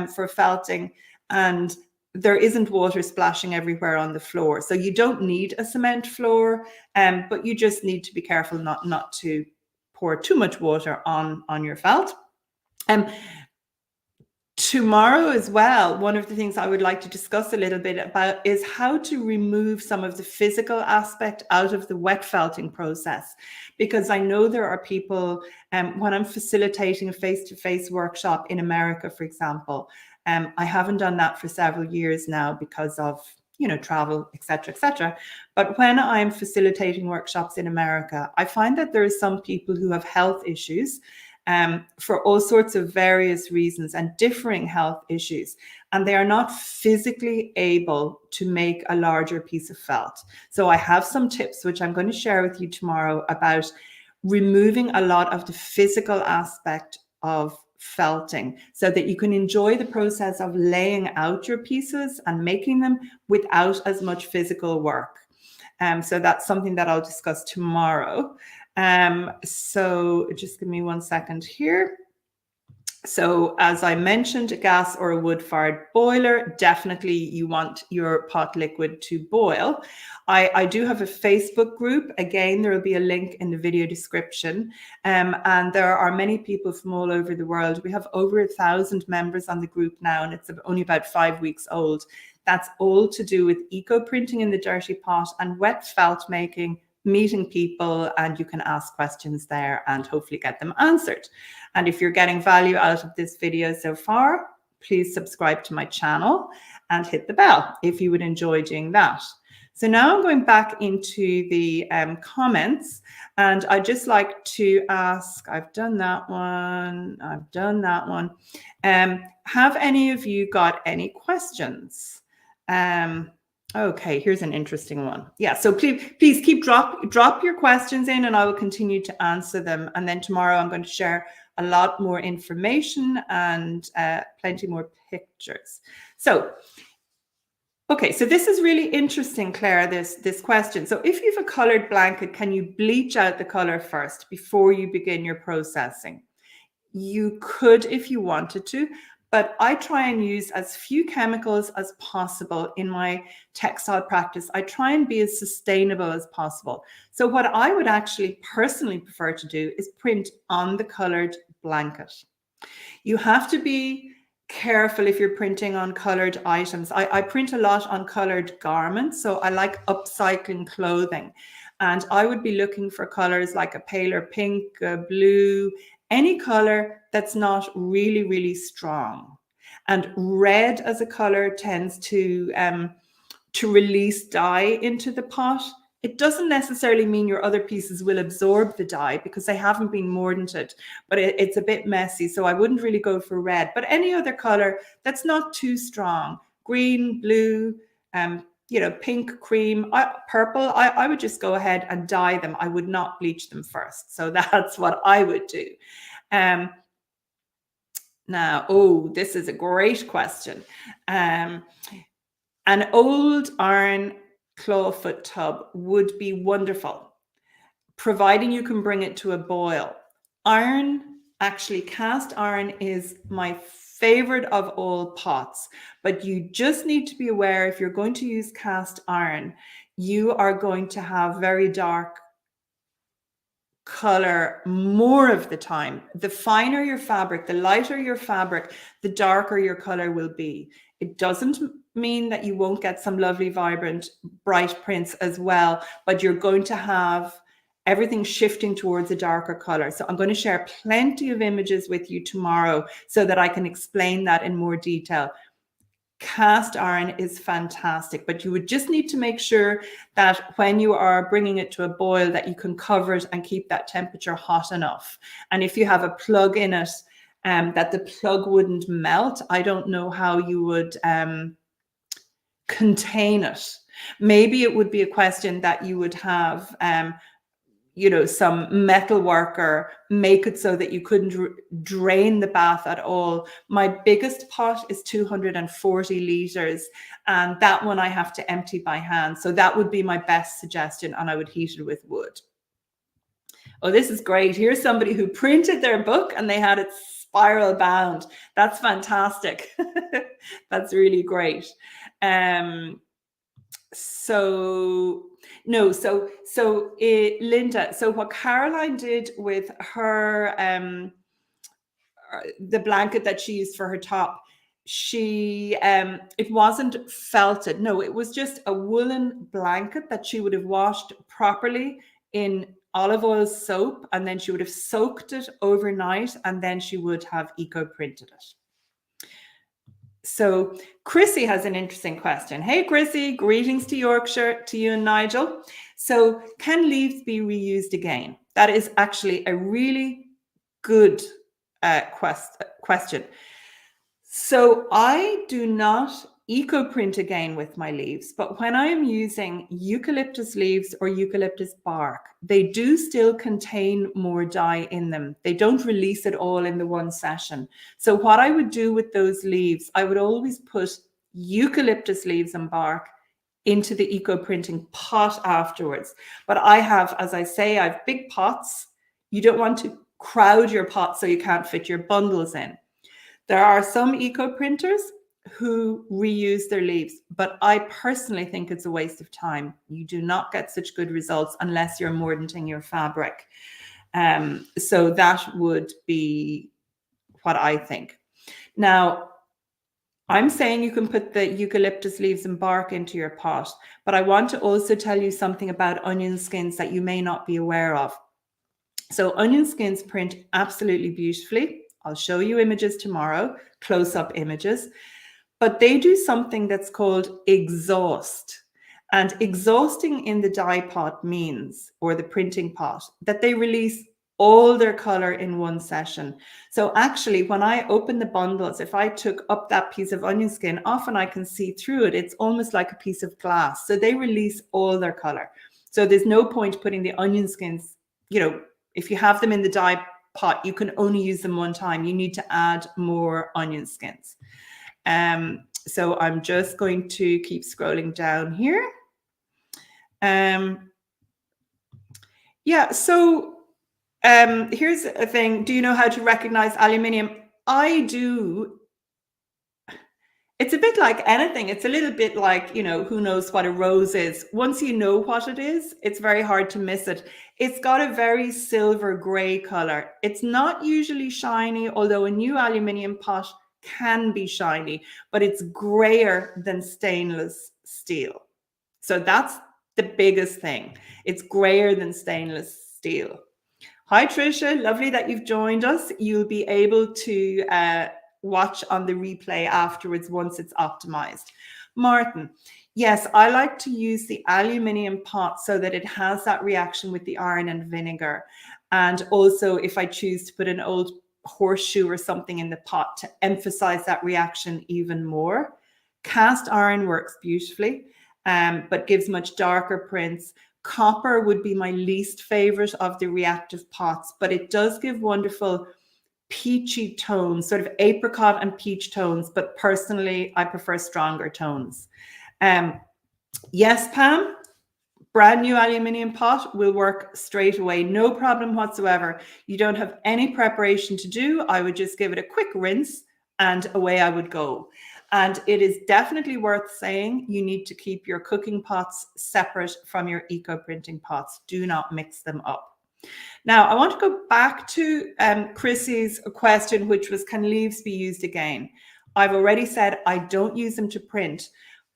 for felting, and there isn't water splashing everywhere on the floor. So you don't need a cement floor, but you just need to be careful not to pour too much water on your felt. Tomorrow as well, one of the things I would like to discuss a little bit about is how to remove some of the physical aspect out of the wet felting process. Because I know there are people, when I'm facilitating a face-to-face workshop in America, for example, I haven't done that for several years now because of, you know, travel, etc., etc. But when I'm facilitating workshops in America, I find that there are some people who have health issues for all sorts of various reasons and differing health issues. And they are not physically able to make a larger piece of felt. So I have some tips, which I'm going to share with you tomorrow, about removing a lot of the physical aspect of felting so that you can enjoy the process of laying out your pieces and making them without as much physical work. So that's something that I'll discuss tomorrow. So just give me 1 second here. So as I mentioned, a gas or a wood-fired boiler, definitely you want your pot liquid to boil. I do have a Facebook group. Again, there will be a link in the video description. And there are many people from all over the world. We have over 1,000 members on the group now, and it's only about 5 weeks old. That's all to do with eco printing in the dirty pot and wet felt making, meeting people, and you can ask questions there and hopefully get them answered. And if you're getting value out of this video so far, please subscribe to my channel and hit the bell if you would enjoy doing that. So now I'm going back into the comments, and I'd just like to ask, I've done that one. Have any of you got any questions? Okay, here's an interesting one. Yeah, so please keep drop your questions in, and I will continue to answer them. And then tomorrow I'm going to share a lot more information and plenty more pictures. So, okay, so this is really interesting, Claire, this question. So if you have a colored blanket, can you bleach out the color first before you begin your processing? You could if you wanted to, but I try and use as few chemicals as possible in my textile practice. I try and be as sustainable as possible. So what I would actually personally prefer to do is print on the colored blanket. You have to be careful if you're printing on colored items. I print a lot on colored garments, so I like upcycling clothing. And I would be looking for colors like a paler pink, blue, any color that's not really, really strong. And red as a color tends to release dye into the pot. It doesn't necessarily mean your other pieces will absorb the dye because they haven't been mordanted, but it's a bit messy. So I wouldn't really go for red, but any other color that's not too strong, green, blue, pink, cream, purple, I would just go ahead and dye them. I would not bleach them first. So that's what I would do. Now, this is a great question. An old iron clawfoot tub would be wonderful, providing you can bring it to a boil. Actually cast iron is my favorite of all pots, but you just need to be aware if you're going to use cast iron, you are going to have very dark color more of the time. The finer your fabric, the lighter your fabric, the darker your color will be. It doesn't mean that you won't get some lovely, vibrant, bright prints as well, but you're going to have everything shifting towards a darker color. So I'm going to share plenty of images with you tomorrow so that I can explain that in more detail. Cast iron is fantastic, but you would just need to make sure that when you are bringing it to a boil that you can cover it and keep that temperature hot enough. And if you have a plug in it, that the plug wouldn't melt. I don't know how you would contain it. Maybe it would be a question that you would have some metal worker make it so that you couldn't drain the bath at all. My biggest pot is 240 liters, and that one I have to empty by hand. So that would be my best suggestion, and I would heat it with wood. Oh, this is great. Here's somebody who printed their book and they had it spiral bound. That's fantastic. That's really great. Linda, so what Caroline did with her, the blanket that she used for her top, it wasn't felted. No, it was just a woolen blanket that she would have washed properly in olive oil soap, and then she would have soaked it overnight, and then she would have eco printed it. So Chrissy has an interesting question. Hey, Chrissy, greetings to Yorkshire, to you and Nigel. So can leaves be reused again? That is actually a really good question. So I do not eco print again with my leaves, but when I am using eucalyptus leaves or eucalyptus bark, they do still contain more dye in them. They don't release it all in the one session. So what I would do with those leaves, I would always put eucalyptus leaves and bark into the eco printing pot afterwards. But I have, as I say, I have big pots. You don't want to crowd your pot so you can't fit your bundles in. There are some eco printers who reuse their leaves, but I personally think it's a waste of time. You do not get such good results unless you're mordanting your fabric. So that would be what I think. Now, I'm saying you can put the eucalyptus leaves and bark into your pot, but I want to also tell you something about onion skins that you may not be aware of. So onion skins print absolutely beautifully. I'll show you images tomorrow, close-up images, but they do something that's called exhaust. And exhausting in the dye pot means, or the printing pot, that they release all their color in one session. So actually, when I open the bundles, if I took up that piece of onion skin, often I can see through it. It's almost like a piece of glass. So they release all their color. So there's no point putting the onion skins, you know, if you have them in the dye pot, you can only use them one time. You need to add more onion skins. So I'm just going to keep scrolling down here. Yeah, so here's a thing. Do you know how to recognize aluminium? I do. It's a bit like anything. It's a little bit like, you know, who knows what a rose is. Once you know what it is, it's very hard to miss it. It's got a very silver gray color. It's not usually shiny, although a new aluminium pot can be shiny, but it's grayer than stainless steel. So that's the biggest thing. It's grayer than stainless steel. Hi, Trisha. Lovely that you've joined us. You'll be able to watch on the replay afterwards once it's optimized. Martin, yes, I like to use the aluminium pot so that it has that reaction with the iron and vinegar. And also if I choose to put an old horseshoe or something in the pot to emphasize that reaction even more. Cast iron works beautifully, but gives much darker prints. Copper would be my least favorite of the reactive pots, but it does give wonderful peachy tones, sort of apricot and peach tones, but personally, I prefer stronger tones. Yes, Pam, brand new aluminium pot will work straight away, no problem whatsoever. You don't have any preparation to do. I would just give it a quick rinse and away I would go. And it is definitely worth saying you need to keep your cooking pots separate from your eco printing pots. Do not mix them up. Now, I want to go back to Chrissy's question, which was, can leaves be used again? I've already said I don't use them to print,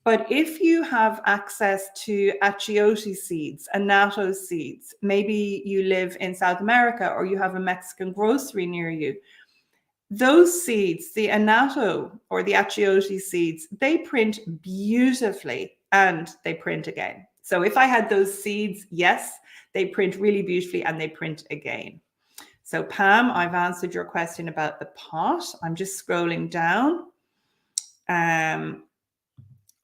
but if you have access to achiote seeds, annatto seeds, maybe you live in South America or you have a Mexican grocery near you, those seeds, the annatto or the achiote seeds, they print beautifully and they print again. So if I had those seeds, yes, they print really beautifully and they print again. So Pam, I've answered your question about the pot. I'm just scrolling down.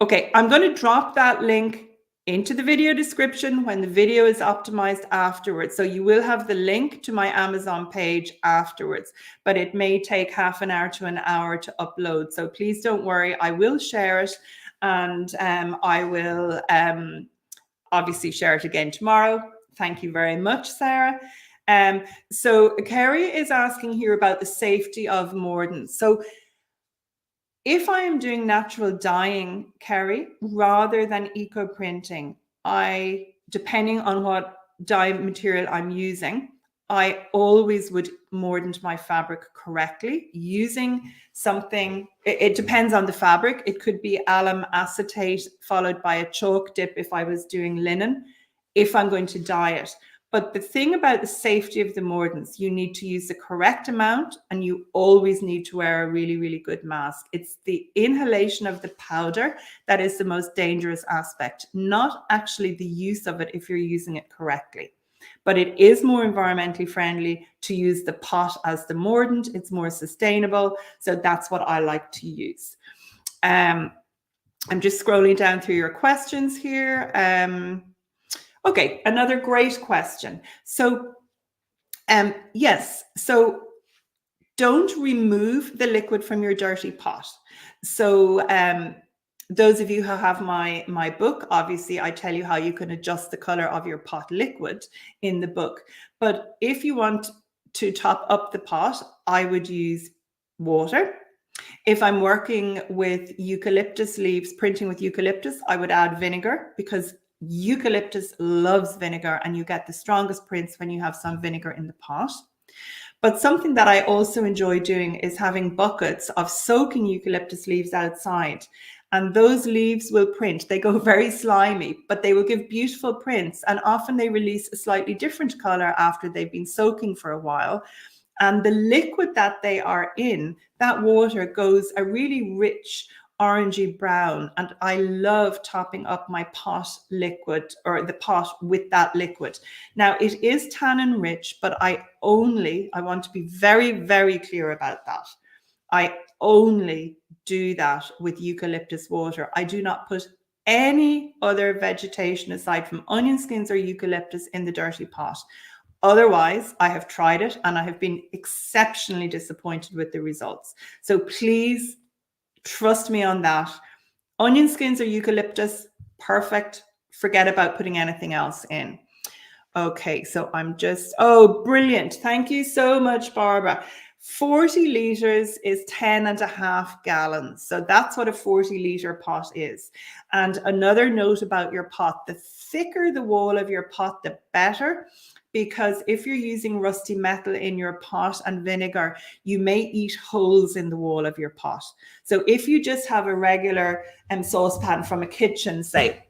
Okay, I'm going to drop that link into the video description when the video is optimized afterwards. So you will have the link to my Amazon page afterwards, but it may take half an hour to an hour to upload. So please don't worry, I will share it, and I will obviously share it again tomorrow. Thank you very much, Sarah. So Kerry is asking here about the safety of mordants. So if I am doing natural dyeing, Kerry, rather than eco printing, depending on what dye material I'm using, I always would mordant my fabric correctly using something. It depends on the fabric. It could be alum acetate followed by a chalk dip if I was doing linen, if I'm going to dye it. But the thing about the safety of the mordants, you need to use the correct amount and you always need to wear a really, really good mask. It's the inhalation of the powder that is the most dangerous aspect, not actually the use of it if you're using it correctly. But it is more environmentally friendly to use the pot as the mordant. It's more sustainable. So that's what I like to use. I'm just scrolling down through your questions here. Okay, another great question. So, yes, so don't remove the liquid from your dirty pot. So, those of you who have my book, obviously I tell you how you can adjust the color of your pot liquid in the book. But if you want to top up the pot, I would use water. If I'm working with eucalyptus leaves, printing with eucalyptus, I would add vinegar, because eucalyptus loves vinegar, and you get the strongest prints when you have some vinegar in the pot. But something that I also enjoy doing is having buckets of soaking eucalyptus leaves outside. And those leaves will print. They go very slimy, but they will give beautiful prints. And often they release a slightly different color after they've been soaking for a while. And the liquid that they are in, that water goes a really rich orangey brown. And I love topping up my pot liquid, or the pot, with that liquid. Now, it is tannin rich, but I want to be very, very clear about that. I only do that with eucalyptus water. I do not put any other vegetation aside from onion skins or eucalyptus in the dirty pot. Otherwise, I have tried it and I have been exceptionally disappointed with the results. So please trust me on that. Onion skins or eucalyptus, perfect. Forget about putting anything else in. Okay, so I'm just, oh, brilliant. Thank you so much, Barbara. 40 litres is 10.5 gallons. So that's what a 40-litre pot is. And another note about your pot, the thicker the wall of your pot, the better. Because if you're using rusty metal in your pot and vinegar, you may eat holes in the wall of your pot. So if you just have a regular saucepan from a kitchen, say,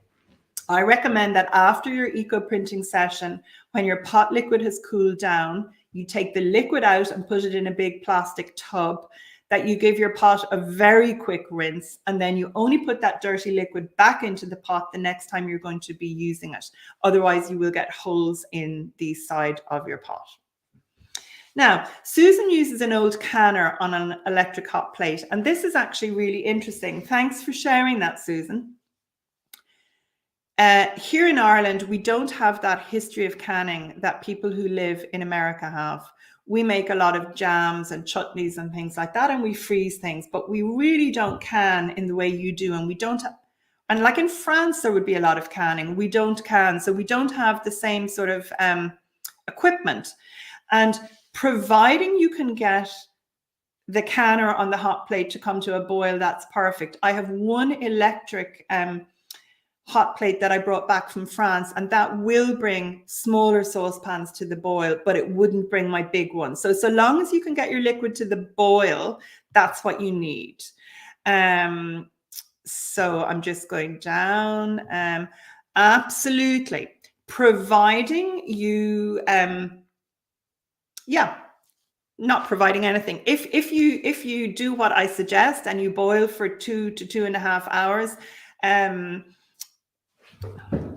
I recommend that after your eco printing session, when your pot liquid has cooled down, you take the liquid out and put it in a big plastic tub, that you give your pot a very quick rinse, and then you only put that dirty liquid back into the pot the next time you're going to be using it. Otherwise, you will get holes in the side of your pot. Now, Susan uses an old canner on an electric hot plate, and this is actually really interesting. Thanks for sharing that, Susan. Here in Ireland, we don't have that history of canning that people who live in America have. We make a lot of jams and chutneys and things like that, and we freeze things, but we really don't can in the way you do. And we don't, and like in France, there would be a lot of canning. We don't can, so we don't have the same sort of equipment. And providing you can get the canner on the hot plate to come to a boil, that's perfect. I have one electric hot plate that I brought back from France, and that will bring smaller saucepans to the boil, but it wouldn't bring my big one. So long as you can get your liquid to the boil, that's what you need. So I'm just going down. Absolutely. Providing you, not providing anything. If you do what I suggest and you boil for 2 to 2.5 hours,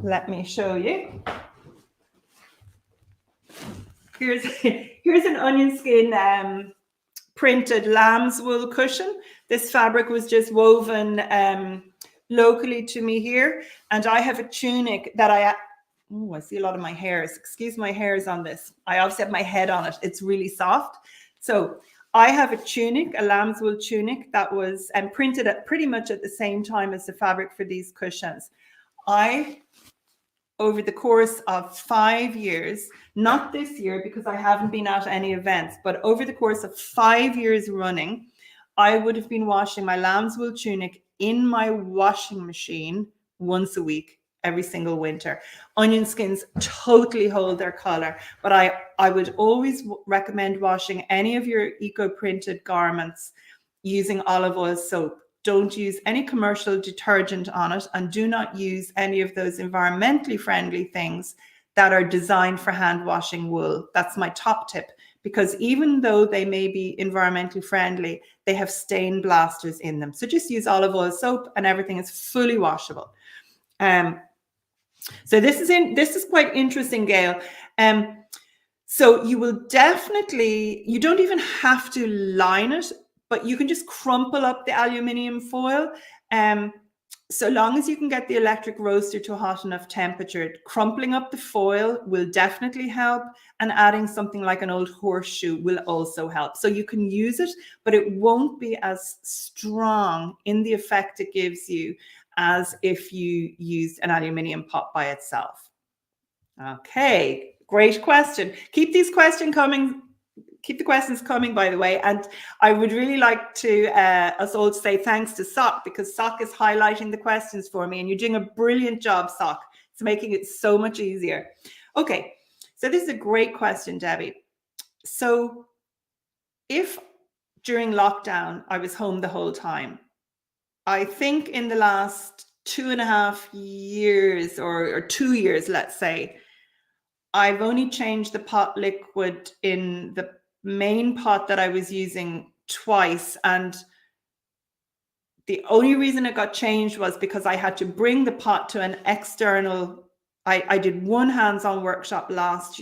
let me show you. Here's an onion skin printed lamb's wool cushion. This fabric was just woven locally to me here, and I have a tunic that I see a lot of my hairs. Excuse my hairs on this. I obviously have my head on it. It's really soft. So I have a tunic, a lamb's wool tunic that was printed at pretty much at the same time as the fabric for these cushions. Over the course of 5 years, not this year because I haven't been at any events, but over the course of 5 years running, I would have been washing my lamb's wool tunic in my washing machine once a week, every single winter. Onion skins totally hold their color, but I would always recommend washing any of your eco-printed garments using olive oil soap. Don't use any commercial detergent on it, and do not use any of those environmentally friendly things that are designed for hand washing wool. That's my top tip, because even though they may be environmentally friendly, they have stain blasters in them. So just use olive oil soap and everything is fully washable. So this is quite interesting, Gail. So you will definitely, you don't even have to line it, but you can just crumple up the aluminium foil. So long as you can get the electric roaster to a hot enough temperature, crumpling up the foil will definitely help, and adding something like an old horseshoe will also help. So you can use it, but it won't be as strong in the effect it gives you as if you used an aluminium pot by itself. Okay, great question. Keep these questions coming, keep the questions coming, by the way. And I would really like to us all to say thanks to Sock, because Sock is highlighting the questions for me, and you're doing a brilliant job, Sock. It's making it so much easier. Okay, so this is a great question, Debbie. So if during lockdown I was home the whole time, I think in the last 2.5 years or 2 years, let's say, I've only changed the pot liquid in the main pot that I was using twice. And the only reason it got changed was because I had to bring the pot to an external, I did one hands-on workshop last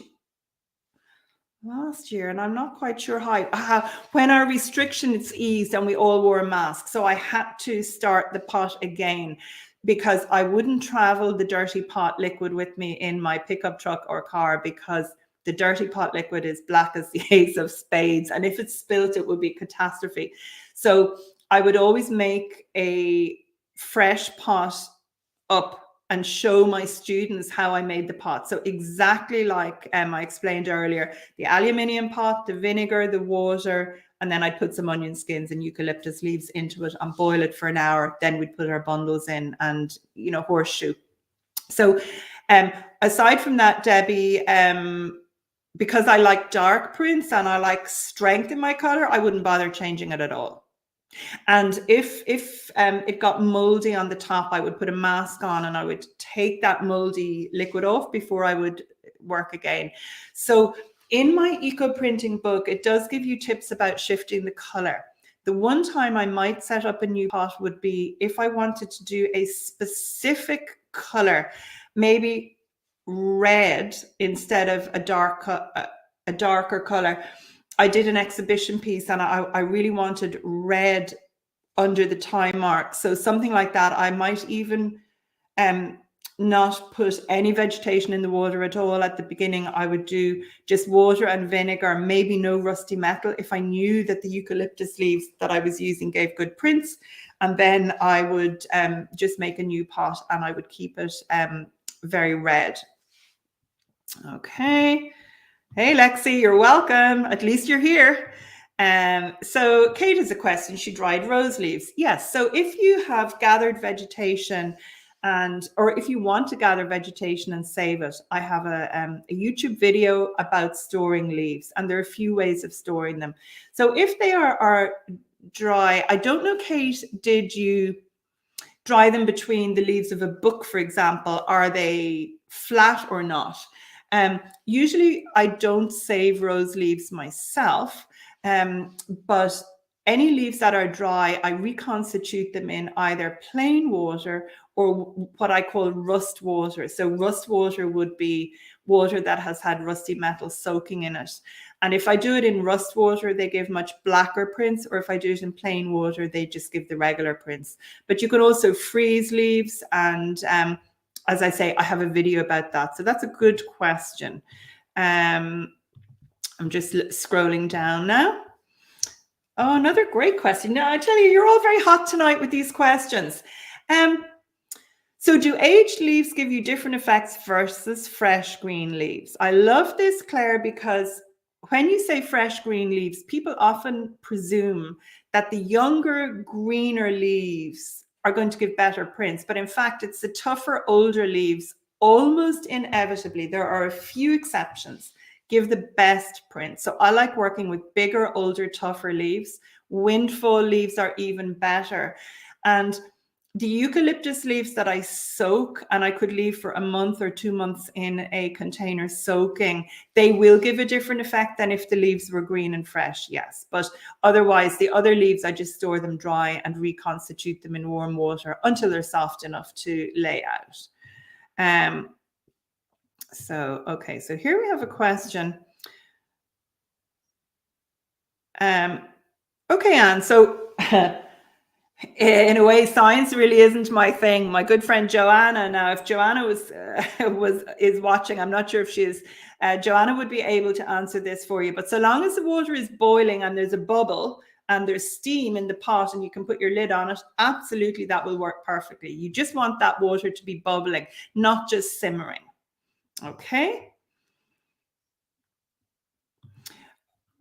year, and I'm not quite sure how, when our restrictions eased and we all wore a mask. So I had to start the pot again, because I wouldn't travel the dirty pot liquid with me in my pickup truck or car, because the dirty pot liquid is black as the ace of spades. And if it's spilt, it would be catastrophe. So I would always make a fresh pot up and show my students how I made the pot. So exactly like I explained earlier, the aluminium pot, the vinegar, the water, and then I'd put some onion skins and eucalyptus leaves into it and boil it for an hour. Then we'd put our bundles in and, horseshoe. So aside from that, Debbie, because I like dark prints and I like strength in my color, I wouldn't bother changing it at all. And if it got moldy on the top, I would put a mask on and I would take that moldy liquid off before I would work again. So in my Eco Printing book, it does give you tips about shifting the color. The one time I might set up a new pot would be if I wanted to do a specific color, maybe red instead of a darker color. I did an exhibition piece and I really wanted red under the time mark. So something like that. I might even not put any vegetation in the water at all at the beginning. I would do just water and vinegar, maybe no rusty metal, if I knew that the eucalyptus leaves that I was using gave good prints. And then I would just make a new pot and I would keep it very red. Okay. Hey, Lexi, you're welcome. At least you're here. So Kate has a question. She dried rose leaves. Yes. So if you have gathered vegetation or if you want to gather vegetation and save it, I have a YouTube video about storing leaves, and there are a few ways of storing them. So if they are dry, I don't know, Kate, did you dry them between the leaves of a book, for example? Are they flat or not? Usually I don't save rose leaves myself, but any leaves that are dry, I reconstitute them in either plain water or what I call rust water. So rust water would be water that has had rusty metal soaking in it. And if I do it in rust water, they give much blacker prints, or if I do it in plain water, they just give the regular prints. But you can also freeze leaves, and as I say, I have a video about that. So that's a good question. I'm just scrolling down now. Oh, another great question. Now, I tell you, you're all very hot tonight with these questions. So do aged leaves give you different effects versus fresh green leaves? I love this, Claire, because when you say fresh green leaves, people often presume that the younger, greener leaves are going to give better prints. But in fact, it's the tougher, older leaves, almost inevitably, there are a few exceptions, give the best prints. So I like working with bigger, older, tougher leaves. Windfall leaves are even better. And the eucalyptus leaves that I soak, and I could leave for a month or 2 months in a container soaking, they will give a different effect than if the leaves were green and fresh, yes. But otherwise, the other leaves, I just store them dry and reconstitute them in warm water until they're soft enough to lay out. Okay, so here we have a question. Okay, Anne, so in a way, science really isn't my thing. My good friend Joanna, now if Joanna is watching, I'm not sure if she is, Joanna would be able to answer this for you. But so long as the water is boiling and there's a bubble and there's steam in the pot and you can put your lid on it, absolutely, that will work perfectly. You just want that water to be bubbling, not just simmering. Okay.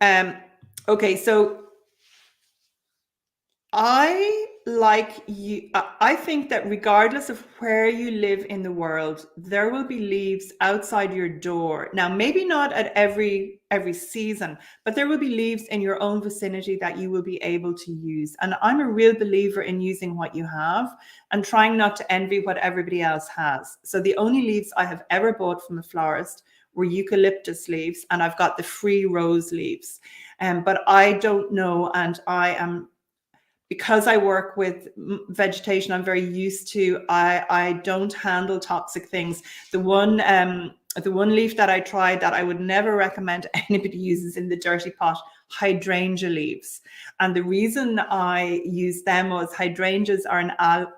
Okay, so I think that regardless of where you live in the world, there will be leaves outside your door. Now, maybe not at every season, but there will be leaves in your own vicinity that you will be able to use. And I'm a real believer in using what you have and trying not to envy what everybody else has. So the only leaves I have ever bought from a florist were eucalyptus leaves, and I've got the free rose leaves. But I don't know, and because I work with vegetation, I'm very used to, I don't handle toxic things. The one leaf that I tried that I would never recommend anybody uses in the dirty pot, hydrangea leaves. And the reason I use them was hydrangeas are an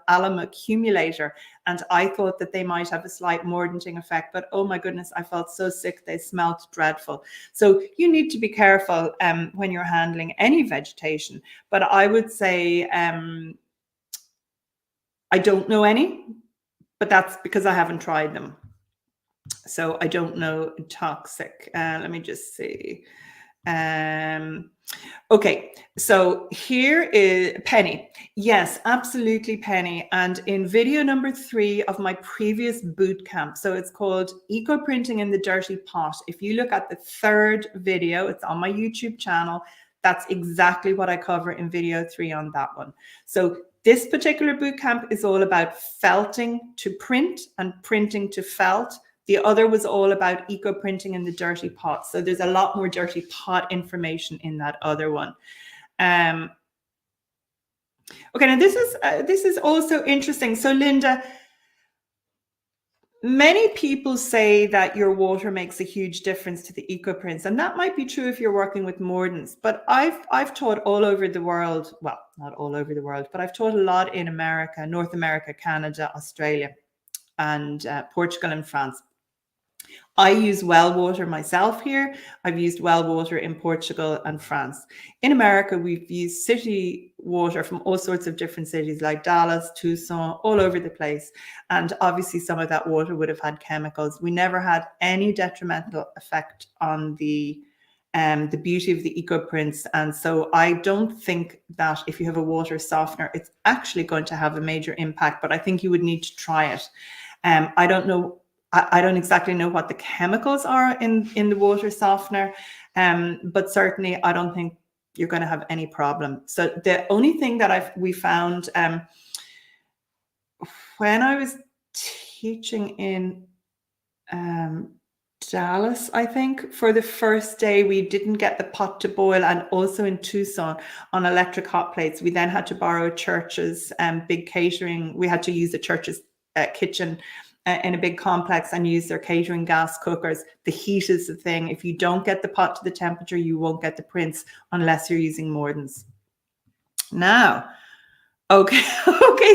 alum accumulator. And I thought that they might have a slight mordanting effect, but oh my goodness, I felt so sick. They smelt dreadful. So you need to be careful when you're handling any vegetation. But I would say I don't know any, but that's because I haven't tried them. So I don't know toxic. Let me just see. Okay, so here is Penny. Yes, absolutely, Penny. And in video number 3 of my previous boot camp, so it's called Eco Printing in the Dirty Pot. If you look at the 3rd video, it's on my YouTube channel. That's exactly what I cover in video 3 on that one. So this particular boot camp is all about felting to print and printing to felt. The other was all about eco printing in the dirty pot. So there's a lot more dirty pot information in that other one. Okay, now this is also interesting. So Linda, many people say that your water makes a huge difference to the eco prints, and that might be true if you're working with mordants. But I've taught all over the world. Well, not all over the world, but I've taught a lot in America, North America, Canada, Australia, and Portugal and France. I use well water myself here. I've used well water in Portugal and France. In America, we've used city water from all sorts of different cities like Dallas, Tucson, all over the place. And obviously some of that water would have had chemicals. We never had any detrimental effect on the beauty of the eco prints. And so I don't think that if you have a water softener, it's actually going to have a major impact, but I think you would need to try it. I don't know. I don't exactly know what the chemicals are in the water softener, but certainly I don't think you're going to have any problem. So the only thing that we found when I was teaching in Dallas, I think, for the first day, we didn't get the pot to boil, and also in Tucson on electric hot plates. We then had to borrow a church's big catering. We had to use the church's kitchen in a big complex and use their catering gas cookers. The heat is the thing. If you don't get the pot to the temperature, you won't get the prints unless you're using mordants. Now, okay,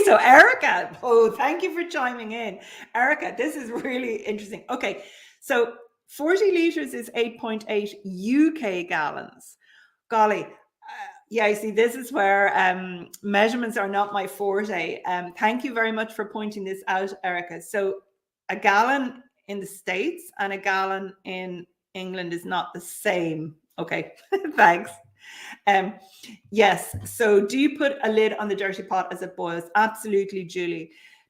so Erica, oh, thank you for chiming in. Erica, this is really interesting. Okay, so 40 litres is 8.8 UK gallons. Golly, yeah, you see, this is where measurements are not my forte. Thank you very much for pointing this out, Erica. So a gallon in the States and a gallon in England is not the same. Okay, thanks. Yes, so do you put a lid on the dirty pot as it boils? Absolutely,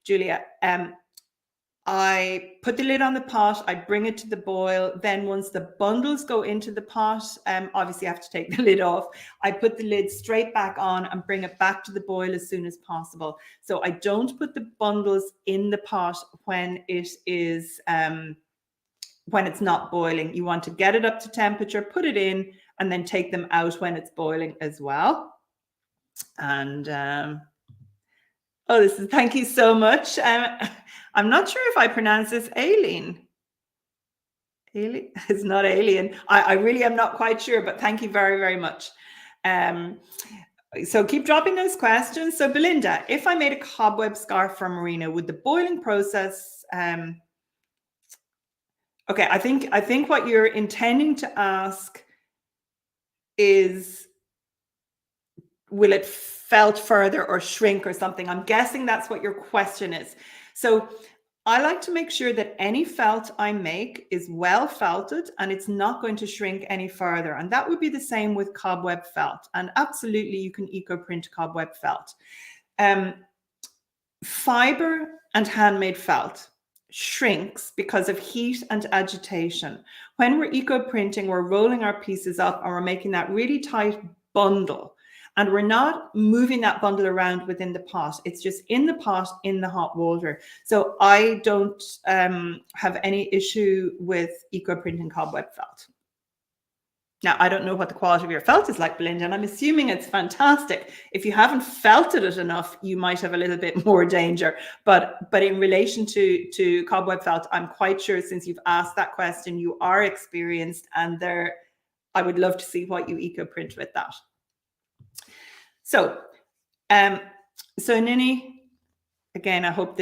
Julia. I put the lid on the pot, I bring it to the boil. Then once the bundles go into the pot, obviously I have to take the lid off. I put the lid straight back on and bring it back to the boil as soon as possible. So I don't put the bundles in the pot when it is, when it's not boiling. You want to get it up to temperature, put it in, and then take them out when it's boiling as well. And oh, thank you so much. I'm not sure if I pronounce this Aileen. Alien? It's not alien. I really am not quite sure, but thank you very, very much. So keep dropping those questions. So Belinda, if I made a cobweb scarf for merino, would the boiling process, okay, I think what you're intending to ask is, will it felt further or shrink or something? I'm guessing that's what your question is. So I like to make sure that any felt I make is well felted and it's not going to shrink any further. And that would be the same with cobweb felt. And absolutely, you can eco print cobweb felt. Fiber and handmade felt shrinks because of heat and agitation. When we're eco printing, we're rolling our pieces up and we're making that really tight bundle. And we're not moving that bundle around within the pot. It's just in the pot, in the hot water. So I don't have any issue with eco printing cobweb felt. Now, I don't know what the quality of your felt is like, Belinda, and I'm assuming it's fantastic. If you haven't felted it enough, you might have a little bit more danger. But in relation to cobweb felt, I'm quite sure, since you've asked that question, you are experienced, and I would love to see what you eco print with that. So, Nini, again, I hope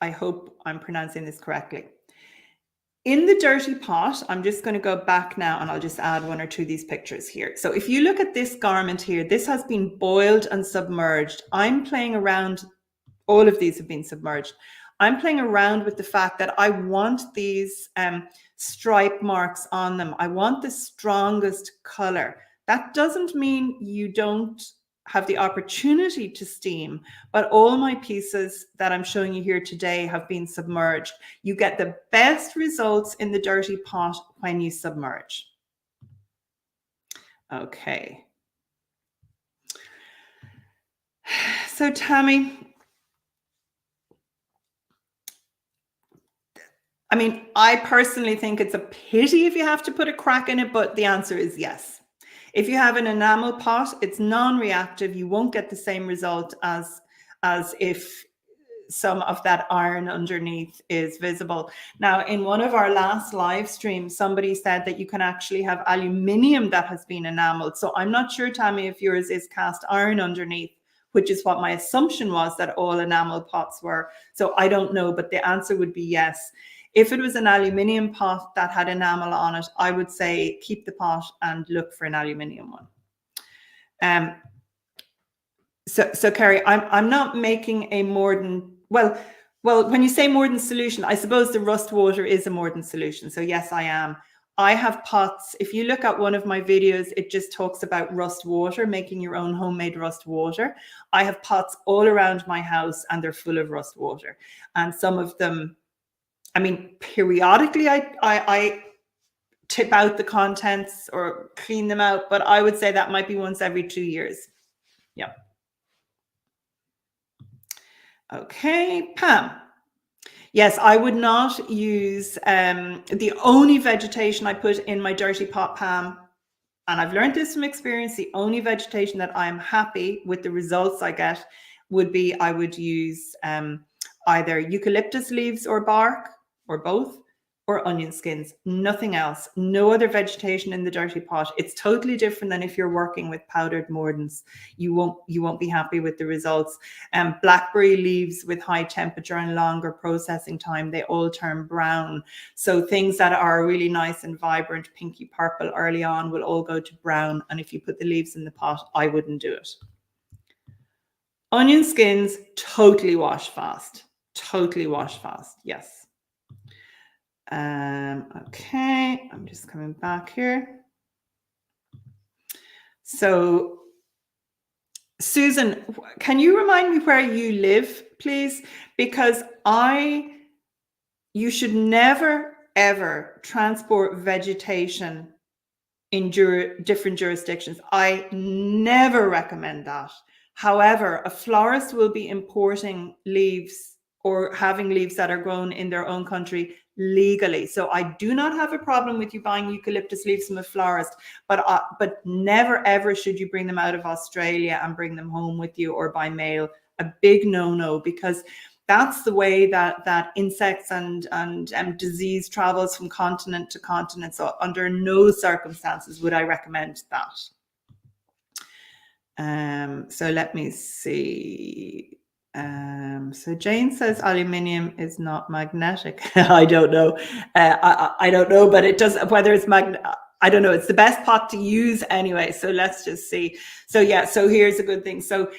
I hope I'm pronouncing this correctly. In the dirty pot, I'm just going to go back now and I'll just add one or two of these pictures here. So if you look at this garment here, this has been boiled and submerged. I'm playing around, all of these have been submerged. I'm playing around with the fact that I want these stripe marks on them. I want the strongest color. That doesn't mean you don't have the opportunity to steam, but all my pieces that I'm showing you here today have been submerged. You get the best results in the dirty pot when you submerge. Okay. So Tammy, I mean, I personally think it's a pity if you have to put a crack in it, but the answer is yes. If you have an enamel pot, it's non-reactive. You won't get the same result as if some of that iron underneath is visible. Now, in one of our last live streams, somebody said that you can actually have aluminium that has been enameled. So I'm not sure, Tammy, if yours is cast iron underneath, which is what my assumption was that all enamel pots were. So I don't know, but the answer would be yes. If it was an aluminium pot that had enamel on it, I would say keep the pot and look for an aluminium one. So Kerry, I'm not making a mordant. Well, when you say mordant solution, I suppose the rust water is a mordant solution. So yes, I am. I have pots. If you look at one of my videos, it just talks about rust water, making your own homemade rust water. I have pots all around my house and they're full of rust water. And some of them, I mean, periodically I tip out the contents or clean them out, but I would say that might be once every 2 years. Yeah. Okay, Pam. Yes, I would not use the only vegetation I put in my dirty pot, Pam, and I've learned this from experience, the only vegetation that I'm happy with the results I get would be I would use either eucalyptus leaves or bark, or both, or onion skins, nothing else, no other vegetation in the dirty pot. It's totally different than if you're working with powdered mordants. You won't be happy with the results. Blackberry leaves with high temperature and longer processing time, they all turn brown. So things that are really nice and vibrant, pinky purple early on will all go to brown. And if you put the leaves in the pot, I wouldn't do it. Onion skins, totally wash fast. Totally wash fast, yes. Okay, I'm just coming back here. So, Susan, can you remind me where you live, please? Because you should never, ever transport vegetation in different jurisdictions. I never recommend that. However, a florist will be importing leaves or having leaves that are grown in their own country legally. So I do not have a problem with you buying eucalyptus leaves from a florist, but never ever should you bring them out of Australia and bring them home with you or by mail. A big no-no, because that's the way that insects and disease travels from continent to continent. So under no circumstances would I recommend that. So let me see. So Jane says aluminium is not magnetic. I don't know. I don't know, but it does, whether it's I don't know. It's the best pot to use anyway. So let's just see. So yeah, so here's a good thing. So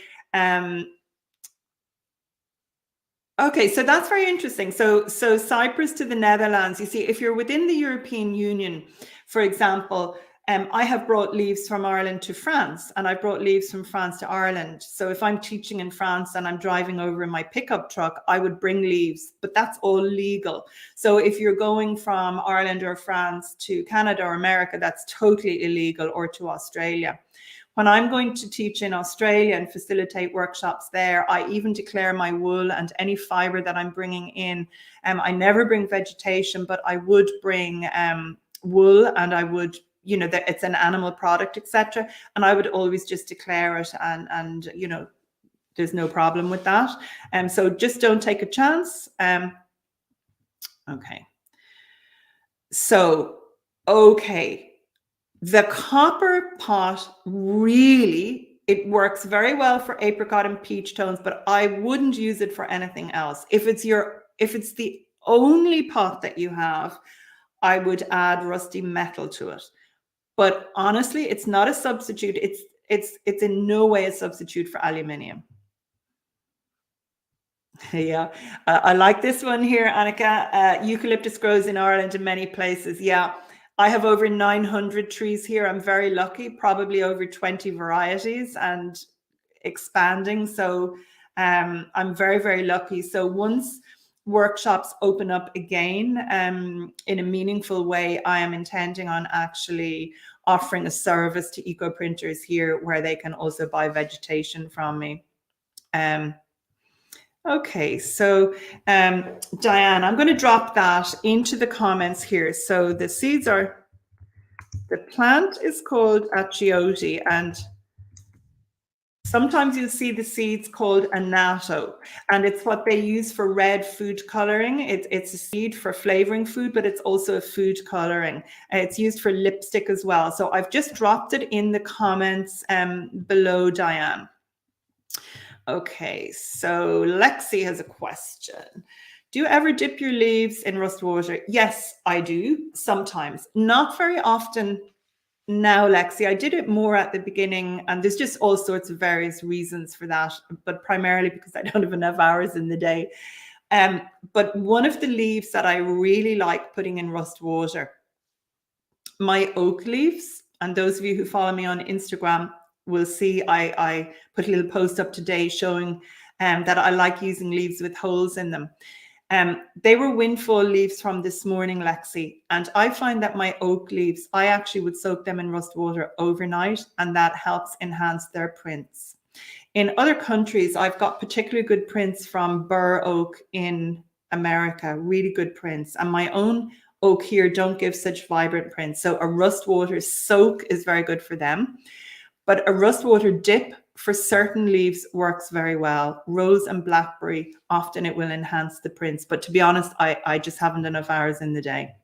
Okay, so that's very interesting. So Cyprus to the Netherlands, you see, if you're within the European Union, for example, I have brought leaves from Ireland to France, and I brought leaves from France to Ireland. So if I'm teaching in France and I'm driving over in my pickup truck, I would bring leaves, but that's all legal. So if you're going from Ireland or France to Canada or America, that's totally illegal, or to Australia. When I'm going to teach in Australia and facilitate workshops there, I even declare my wool and any fiber that I'm bringing in. I never bring vegetation, but I would bring wool, and I would, you know, that it's an animal product, etc. And I would always just declare it, and you know, there's no problem with that. So just don't take a chance. Okay. So, okay. The copper pot, really, it works very well for apricot and peach tones, but I wouldn't use it for anything else. If it's the only pot that you have, I would add rusty metal to it. But honestly, it's not a substitute. It's in no way a substitute for aluminium. Yeah, I like this one here, Annika. Eucalyptus grows in Ireland in many places. Yeah. I have over 900 trees here. I'm very lucky, probably over 20 varieties and expanding. So I'm very, very lucky. So once workshops open up again in a meaningful way, I am intending on actually offering a service to eco printers here where they can also buy vegetation from me. Okay, so Diane, I'm going to drop that into the comments here. So the seeds are, the plant is called achiote, and sometimes you'll see the seeds called annatto, and it's what they use for red food coloring. It's a seed for flavoring food, but it's also a food coloring. It's used for lipstick as well. So I've just dropped it in the comments below, Diane. Okay, so Lexi has a question. Do you ever dip your leaves in rust water? Yes, I do sometimes. Not very often now, Lexi. I did it more at the beginning, and there's just all sorts of various reasons for that, but primarily because I don't have enough hours in the day. But one of the leaves that I really like putting in rust water, my oak leaves, and those of you who follow me on Instagram will see I put a little post up today showing that I like using leaves with holes in them. They were windfall leaves from this morning, Lexi, and I find that my oak leaves, I actually would soak them in rust water overnight, and that helps enhance their prints. In other countries, I've got particularly good prints from bur oak in America, really good prints, and my own oak here don't give such vibrant prints. So a rust water soak is very good for them. But a rust water dip for certain leaves works very well. Rose and blackberry, often it will enhance the prints. But to be honest, I just haven't enough hours in the day.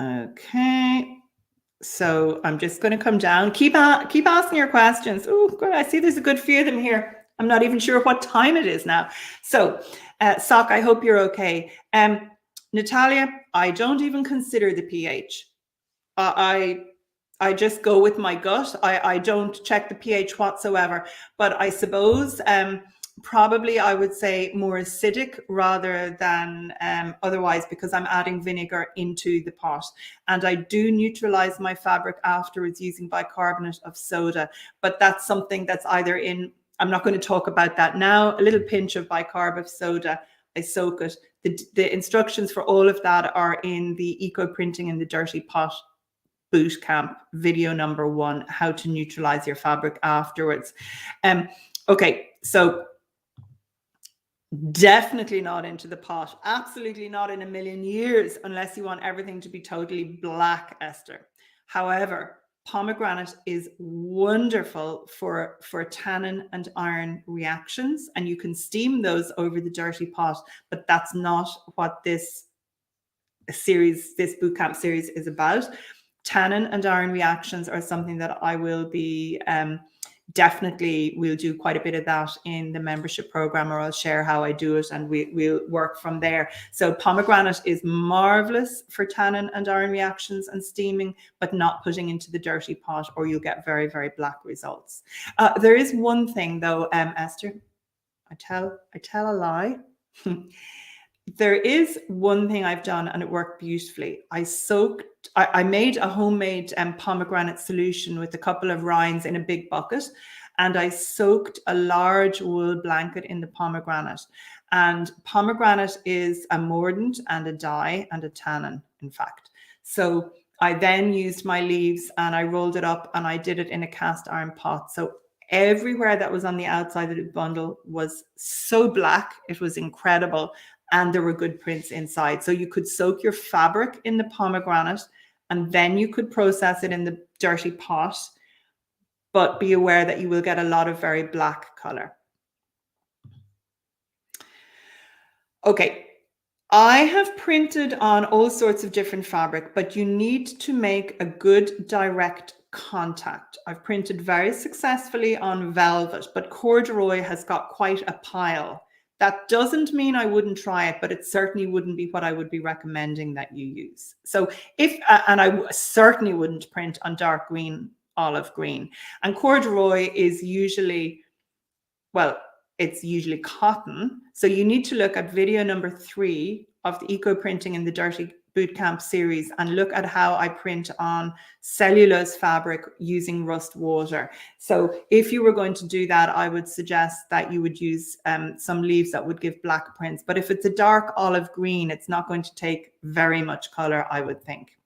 Okay, so I'm just going to come down. Keep asking your questions. Oh, good. I see there's a good few of them here. I'm not even sure what time it is now. So, Sock, I hope you're okay. Natalia, I don't even consider the pH. I just go with my gut. I don't check the pH whatsoever. But I suppose probably I would say more acidic rather than otherwise, because I'm adding vinegar into the pot. And I do neutralize my fabric afterwards using bicarbonate of soda. But that's something that's either in, I'm not going to talk about that now, a little pinch of bicarb of soda. I soak it. The instructions for all of that are in the Eco Printing in the Dirty Pot Bootcamp video number 1, how to neutralize your fabric afterwards. Okay, so definitely not into the pot. Absolutely not in a million years, unless you want everything to be totally black, Esther. However, pomegranate is wonderful for tannin and iron reactions, and you can steam those over the dirty pot, but that's not what this bootcamp series is about. Tannin and iron reactions are something that I will be definitely, we'll do quite a bit of that in the membership program, or I'll share how I do it and we'll work from there. So pomegranate is marvelous for tannin and iron reactions and steaming, but not putting into the dirty pot, or you'll get very, very black results. There is one thing though, Esther, I tell a lie. There is one thing I've done and it worked beautifully. I made a homemade pomegranate solution with a couple of rinds in a big bucket, and I soaked a large wool blanket in the pomegranate. And pomegranate is a mordant and a dye and a tannin, in fact. So I then used my leaves and I rolled it up and I did it in a cast iron pot. So everywhere that was on the outside of the bundle was so black, it was incredible. And there were good prints inside. So you could soak your fabric in the pomegranate and then you could process it in the dirty pot, but be aware that you will get a lot of very black color. Okay, I have printed on all sorts of different fabric, but you need to make a good direct contact. I've printed very successfully on velvet, but corduroy has got quite a pile. That doesn't mean I wouldn't try it, but it certainly wouldn't be what I would be recommending that you use. So and I certainly wouldn't print on dark green, olive green. And corduroy is usually, well, it's usually cotton. So you need to look at video number 3 of the Eco Printing in the Dirty Bootcamp series and look at how I print on cellulose fabric using rust water. So if you were going to do that, I would suggest that you would use some leaves that would give black prints. But if it's a dark olive green, it's not going to take very much color, I would think.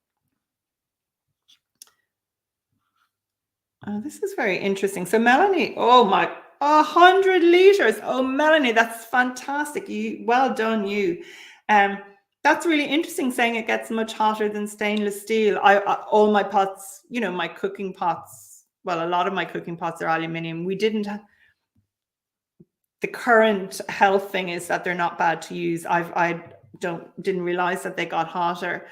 Oh, this is very interesting. So Melanie, oh my, 100 liters. Oh, Melanie, that's fantastic. Well done, you. That's really interesting, saying it gets much hotter than stainless steel. All my pots, you know, my cooking pots, well, a lot of my cooking pots are aluminium. The current health thing is that they're not bad to use. I didn't realize that they got hotter.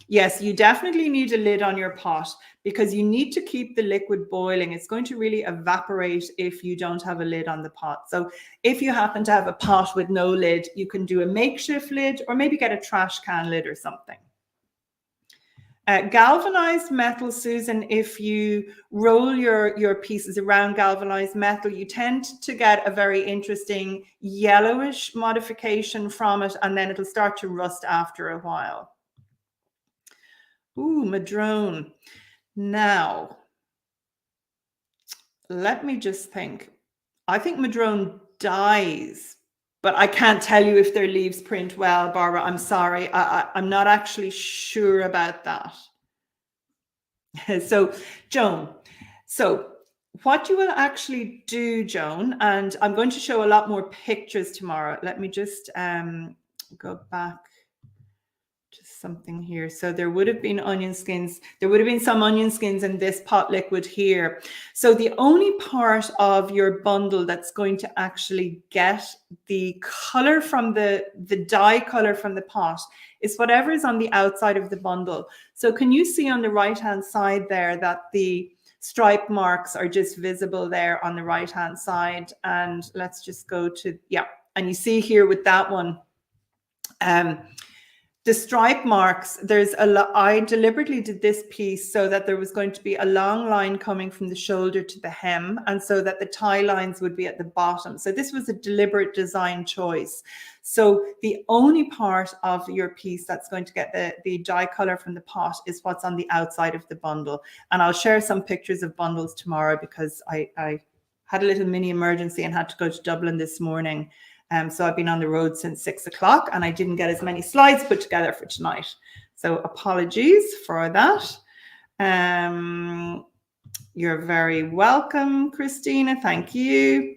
Yes, you definitely need a lid on your pot because you need to keep the liquid boiling. It's going to really evaporate if you don't have a lid on the pot. So if you happen to have a pot with no lid, you can do a makeshift lid or maybe get a trash can lid or something. Galvanized metal, Susan, if you roll your pieces around galvanized metal, you tend to get a very interesting yellowish modification from it, and then it'll start to rust after a while. Ooh, madrone. Now, let me just think. I think madrone dyes, but I can't tell you if their leaves print well, Barbara. I'm sorry. I'm not actually sure about that. So, Joan, what you will actually do, Joan, and I'm going to show a lot more pictures tomorrow. Let me just go back to something here. So there would have been onion skins. There would have been some onion skins in this pot liquid here. So the only part of your bundle that's going to actually get the color from the dye color from the pot is whatever is on the outside of the bundle. So can you see on the right-hand side there that the stripe marks are just visible there on the right-hand side? And let's just go to, yeah. And you see here with that one, the stripe marks, I deliberately did this piece so that there was going to be a long line coming from the shoulder to the hem, and so that the tie lines would be at the bottom. So this was a deliberate design choice. So the only part of your piece that's going to get the dye color from the pot is what's on the outside of the bundle. And I'll share some pictures of bundles tomorrow because I had a little mini emergency and had to go to Dublin this morning. So I've been on the road since 6 o'clock and I didn't get as many slides put together for tonight. So apologies for that. You're very welcome, Christina. Thank you.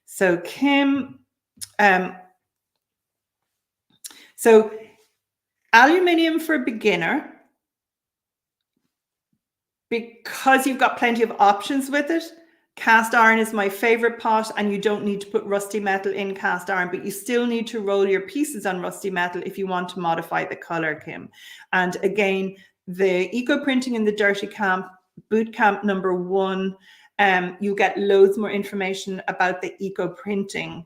So Kim, so aluminium for beginner, because you've got plenty of options with it. Cast iron is my favorite pot, and you don't need to put rusty metal in cast iron, but you still need to roll your pieces on rusty metal if you want to modify the color, Kim. And again, the Eco Printing in the Dirty Bootcamp number 1, you get loads more information about the Eco Printing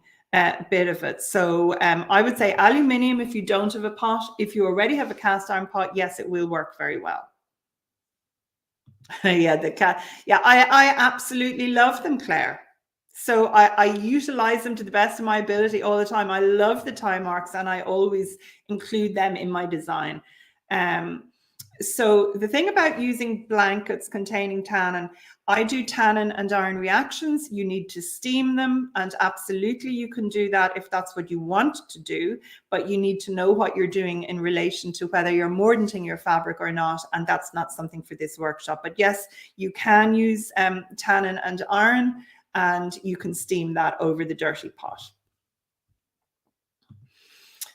bit of it. So I would say aluminium if you don't have a pot. If you already have a cast iron pot, yes, it will work very well. Yeah, I absolutely love them, Claire. So I utilize them to the best of my ability all the time. I love the tie marks and I always include them in my design. So the thing about using blankets containing tannin, I do tannin and iron reactions. You need to steam them, and absolutely you can do that if that's what you want to do, but you need to know what you're doing in relation to whether you're mordanting your fabric or not, and that's not something for this workshop. But yes, you can use tannin and iron, and you can steam that over the dirty pot.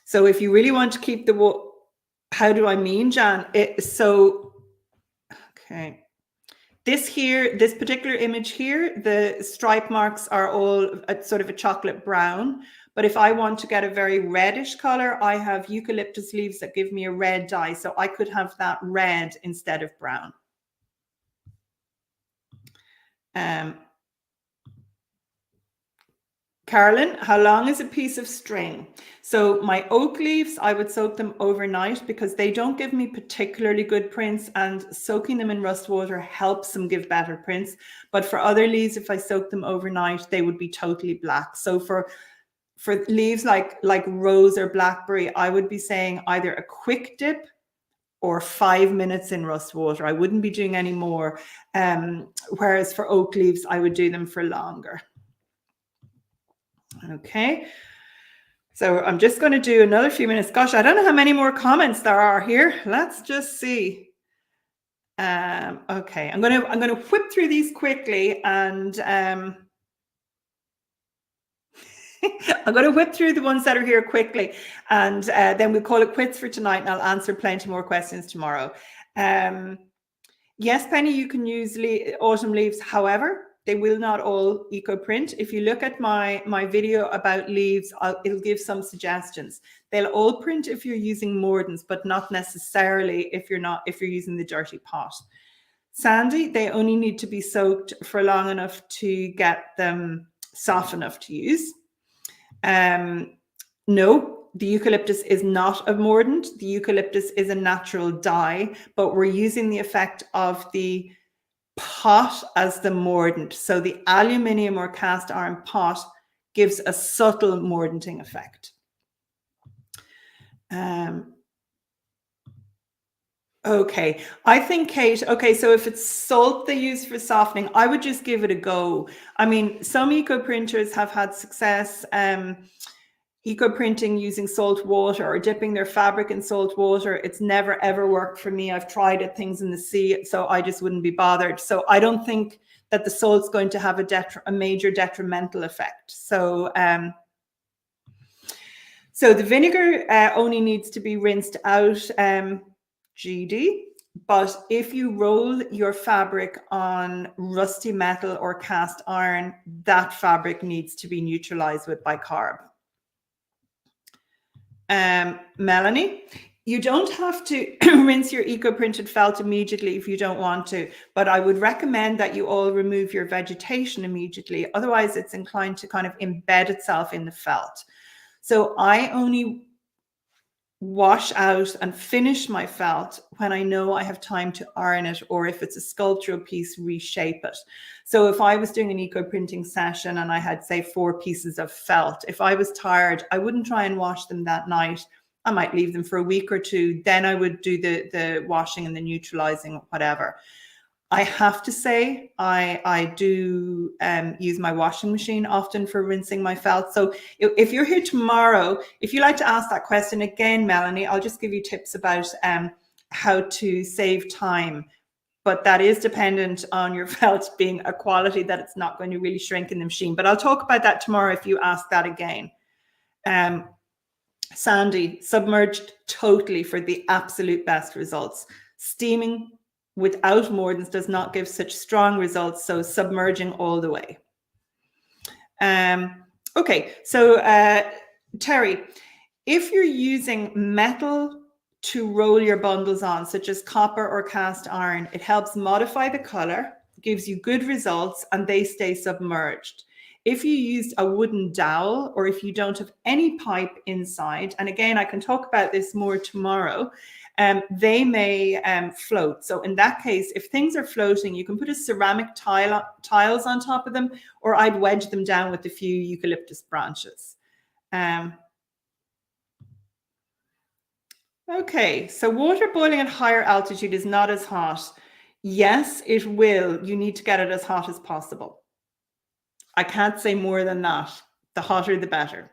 So if you really want to keep the wool, how do I mean, Jan? Okay. This particular image here, the stripe marks are all sort of a chocolate brown. But if I want to get a very reddish color, I have eucalyptus leaves that give me a red dye. So I could have that red instead of brown. Carolyn, how long is a piece of string? So my oak leaves, I would soak them overnight because they don't give me particularly good prints, and soaking them in rust water helps them give better prints. But for other leaves, if I soak them overnight, they would be totally black. So for leaves like rose or blackberry, I would be saying either a quick dip or 5 minutes in rust water. I wouldn't be doing any more. Whereas for oak leaves, I would do them for longer. Okay, so I'm just going to do another few minutes. Gosh, I don't know how many more comments there are here. Let's just see. Okay, I'm going to whip through these quickly, and I'm going to whip through the ones that are here quickly, and then we'll call it quits for tonight, and I'll answer plenty more questions tomorrow. Yes, Penny, you can use autumn leaves. However, they will not all eco print. If you look at my video about leaves, it'll give some suggestions. They'll all print if you're using mordants, but not necessarily if you're using the dirty pot. Sandy, they only need to be soaked for long enough to get them soft enough to use. No, the eucalyptus is not a mordant. The eucalyptus is a natural dye, but we're using the effect of the pot as the mordant. So the aluminium or cast iron pot gives a subtle mordanting effect. Okay, I think, Kate, okay, so if it's salt they use for softening, I would just give it a go. I mean, some eco printers have had success eco printing using salt water or dipping their fabric in salt water. It's never ever worked for me. I've tried it, things in the sea, so I just wouldn't be bothered. So I don't think that the salt's going to have a major detrimental effect. So so the vinegar only needs to be rinsed out, GD. But if you roll your fabric on rusty metal or cast iron, that fabric needs to be neutralized with bicarb. Melanie, you don't have to rinse your eco-printed felt immediately if you don't want to, but I would recommend that you all remove your vegetation immediately. Otherwise, it's inclined to kind of embed itself in the felt. So I only wash out and finish my felt when I know I have time to iron it, or if it's a sculptural piece, reshape it. So if I was doing an eco printing session and I had, say, 4 pieces of felt, if I was tired, I wouldn't try and wash them that night. I might leave them for a week or two. Then I would do the washing and the neutralizing, whatever. I have to say, I do use my washing machine often for rinsing my felt. So if you're here tomorrow, if you like to ask that question again, Melanie, I'll just give you tips about how to save time. But that is dependent on your felt being a quality that it's not going to really shrink in the machine. But I'll talk about that tomorrow if you ask that again. Sandy, submerged totally for the absolute best results. Steaming without mordants does not give such strong results, so submerging all the way. Okay, so Terry, if you're using metal to roll your bundles on, such as copper or cast iron, it helps modify the color, gives you good results, and they stay submerged. if you used a wooden dowel, or if you don't have any pipe inside, and again, I can talk about this more tomorrow, they may float. So in that case, if things are floating, you can put a ceramic tiles on top of them, or I'd wedge them down with a few eucalyptus branches. Okay, so water boiling at higher altitude is not as hot. Yes, it will. You need to get it as hot as possible. I can't say more than that. The hotter, the better.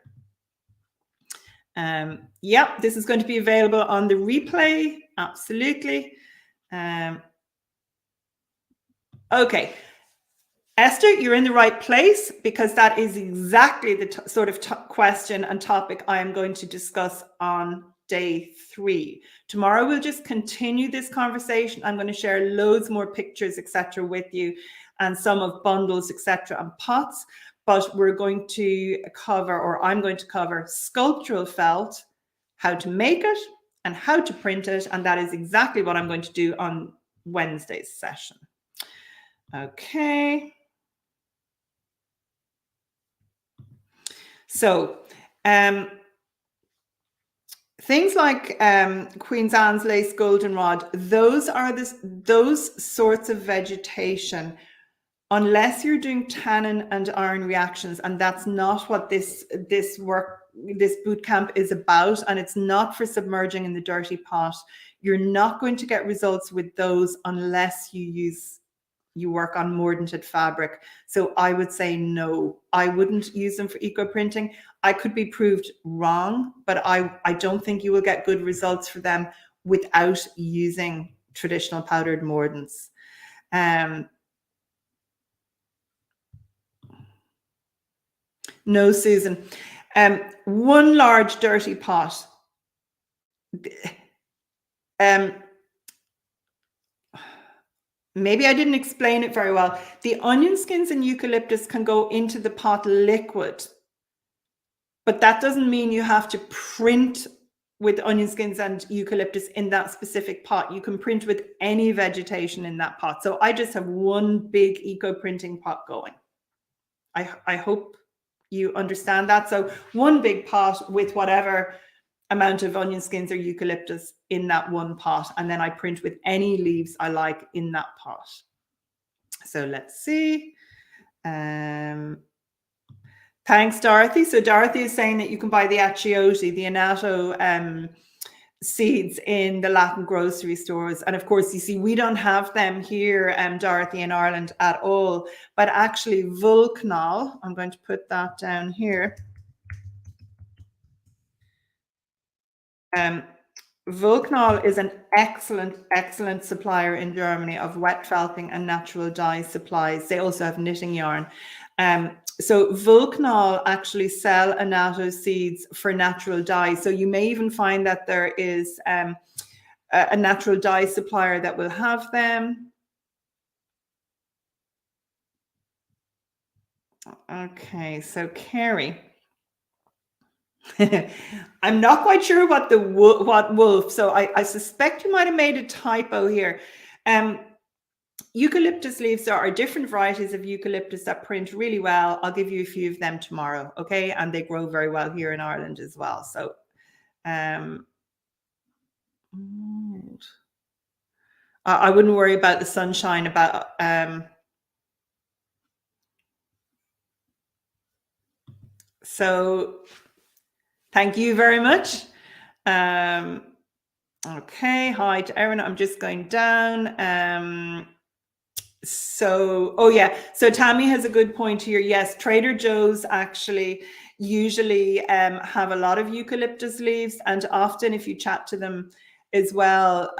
Yep, this is going to be available on the replay. Absolutely. Okay. Esther, you're in the right place, because that is exactly the sort of question and topic I am going to discuss on day 3. Tomorrow we'll just continue this conversation. I'm going to share loads more pictures, etc., with you, and some of bundles, etc., and pots. But we're going to cover, or I'm going to cover, sculptural felt, how to make it and how to print it, and that is exactly what I'm going to do on Wednesday's session. Okay. So things like Queen Anne's lace goldenrod, those are those sorts of vegetation, unless you're doing tannin and iron reactions, and that's not what this boot camp is about, and it's not for submerging in the dirty pot. You're not going to get results with those unless you work on mordanted fabric. So I would say no, I wouldn't use them for eco printing. I could be proved wrong, but I don't think you will get good results for them without using traditional powdered mordants. No, Susan. One large dirty pot. Maybe I didn't explain it very well. The onion skins and eucalyptus can go into the pot liquid, but that doesn't mean you have to print with onion skins and eucalyptus in that specific pot. You can print with any vegetation in that pot. So I just have one big eco printing pot going. I hope you understand that. So one big pot with whatever amount of onion skins or eucalyptus in that one pot, and then I print with any leaves I like in that pot. So let's see. Thanks, Dorothy. So Dorothy is saying that you can buy the achiote, the annatto seeds in the Latin grocery stores, and of course, you see, we don't have them here, Dorothy, in Ireland at all. But actually, Vulcanol, I'm going to put that down here. Vulcanol is an excellent supplier in Germany of wet felting and natural dye supplies. They also have knitting yarn. So Vulcanol actually sell annatto seeds for natural dye. So you may even find that there is a natural dye supplier that will have them. Okay, so Carrie. I'm not quite sure what wolf. So I suspect you might have made a typo here. Eucalyptus leaves, there are different varieties of eucalyptus that print really well. I'll give you a few of them tomorrow, okay? And they grow very well here in Ireland as well. So I wouldn't worry about the sunshine. So thank you very much. Okay, hi to everyone. I'm just going down. So, oh yeah, so Tammy has a good point here. Yes, Trader Joe's actually usually have a lot of eucalyptus leaves, and often if you chat to them as well,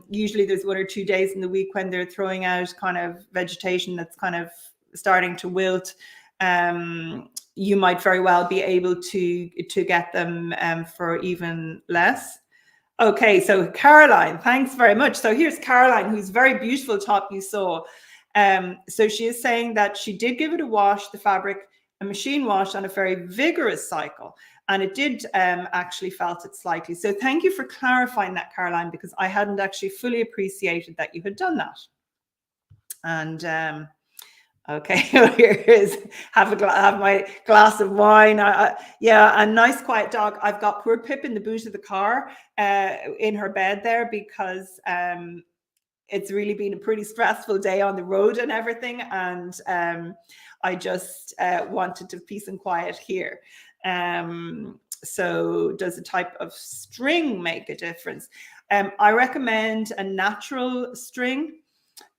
usually there's 1 or 2 days in the week when they're throwing out kind of vegetation that's kind of starting to wilt. You might very well be able to get them for even less. Okay, so Caroline, thanks very much. So here's Caroline, whose very beautiful top you saw. So she is saying that she did give it a wash, the fabric, a machine wash on a very vigorous cycle, and it did actually felt it slightly. So thank you for clarifying that, Caroline, because I hadn't actually fully appreciated that you had done that. And Okay, here's have my glass of wine. Yeah, a nice quiet dog. I've got poor Pip in the boot of the car, in her bed there, because it's really been a pretty stressful day on the road and everything, and I just wanted to peace and quiet here. So does the type of string make a difference? I recommend a natural string,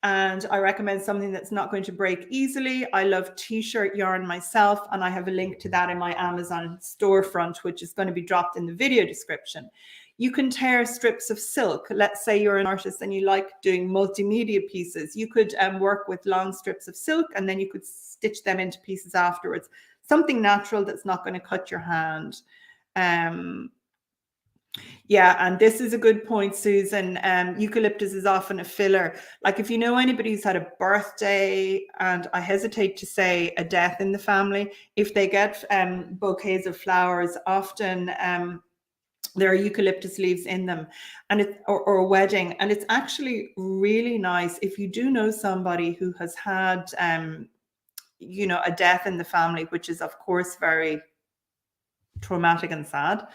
and I recommend something that's not going to break easily. I love t-shirt yarn myself, and I have a link to that in my Amazon storefront, which is going to be dropped in the video description. You can tear strips of silk. Let's say you're an artist and you like doing multimedia pieces. You could work with long strips of silk, and then you could stitch them into pieces afterwards. Something natural that's not going to cut your hand. Yeah, and this is a good point, Susan. Eucalyptus is often a filler. Like if you know anybody who's had a birthday, and I hesitate to say a death in the family, if they get bouquets of flowers, often there are eucalyptus leaves in them, and or a wedding, and it's actually really nice if you do know somebody who has had you know, a death in the family, which is of course very traumatic and sad.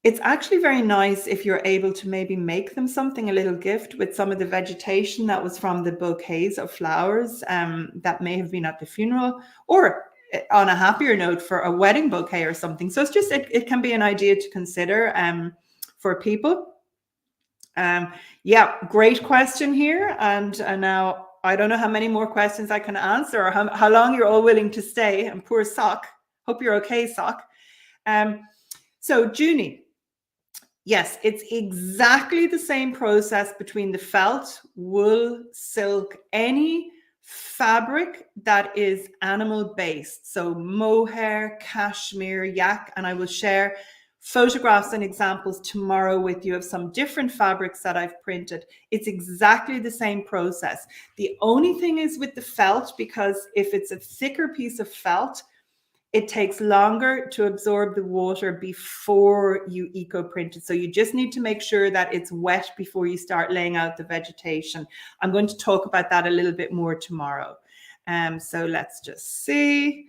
It's actually very nice if you're able to maybe make them something, a little gift with some of the vegetation that was from the bouquets of flowers that may have been at the funeral, or on a happier note, for a wedding bouquet or something. So it's just, it can be an idea to consider for people. Yeah, great question here. And now I don't know how many more questions I can answer, or how long you're all willing to stay. And poor Sock, hope you're okay, Sock. So Junie, yes, it's exactly the same process between the felt, wool, silk, any fabric that is animal based. So mohair, cashmere, yak, and I will share photographs and examples tomorrow with you of some different fabrics that I've printed. It's exactly the same process. The only thing is with the felt, because if it's a thicker piece of felt, it takes longer to absorb the water before you eco print it. So you just need to make sure that it's wet before you start laying out the vegetation. I'm going to talk about that a little bit more tomorrow. So let's just see.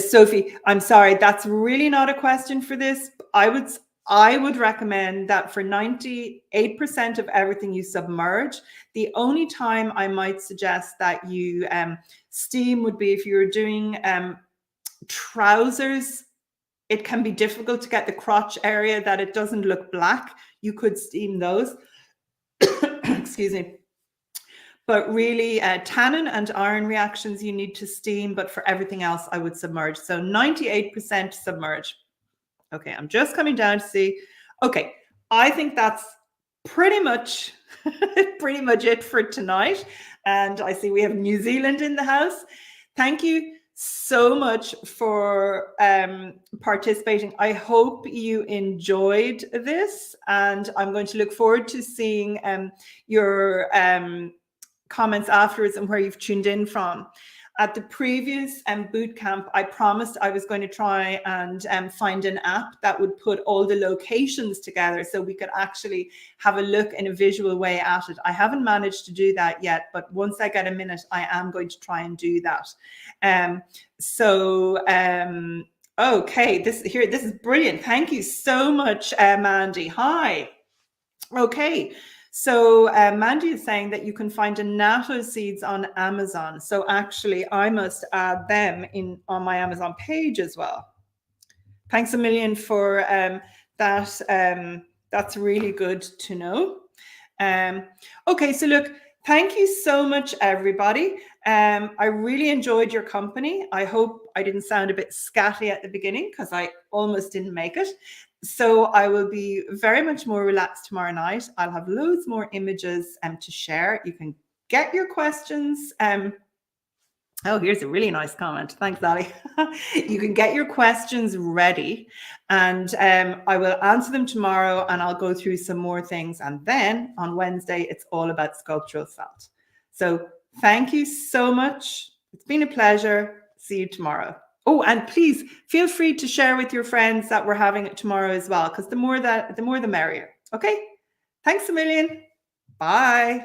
Sophie, I'm sorry, that's really not a question for this. I would recommend that for 98% of everything you submerge. The only time I might suggest that you steam would be if you're doing trousers. It can be difficult to get the crotch area that it doesn't look black. You could steam those. Excuse me. But really, tannin and iron reactions you need to steam, but for everything else, I would submerge. So 98% submerge. Okay, I'm just coming down to see. Okay, I think that's pretty much it for tonight. And I see we have New Zealand in the house. Thank you so much for participating. I hope you enjoyed this, and I'm going to look forward to seeing your comments afterwards and where you've tuned in from. At the previous boot camp, I promised I was going to try and find an app that would put all the locations together so we could actually have a look in a visual way at it. I haven't managed to do that yet, but once I get a minute, I am going to try and do that. Okay, this is brilliant. Thank you so much, Mandy. Hi. Okay. So Mandy is saying that you can find annatto seeds on Amazon. So actually, I must add them on my Amazon page as well. Thanks a million for that. That's really good to know. Okay, so look, thank you so much, everybody. I really enjoyed your company. I hope I didn't sound a bit scatty at the beginning, because I almost didn't make it. So I will be very much more relaxed tomorrow night. I'll have loads more images to share. You can get your questions. Oh, here's a really nice comment. Thanks, Ali. You can get your questions ready, and I will answer them tomorrow, and I'll go through some more things. And then on Wednesday, it's all about sculptural felt. So thank you so much. It's been a pleasure. See you tomorrow. Oh, and please feel free to share with your friends that we're having it tomorrow as well, because the more the merrier. Okay. Thanks a million. Bye.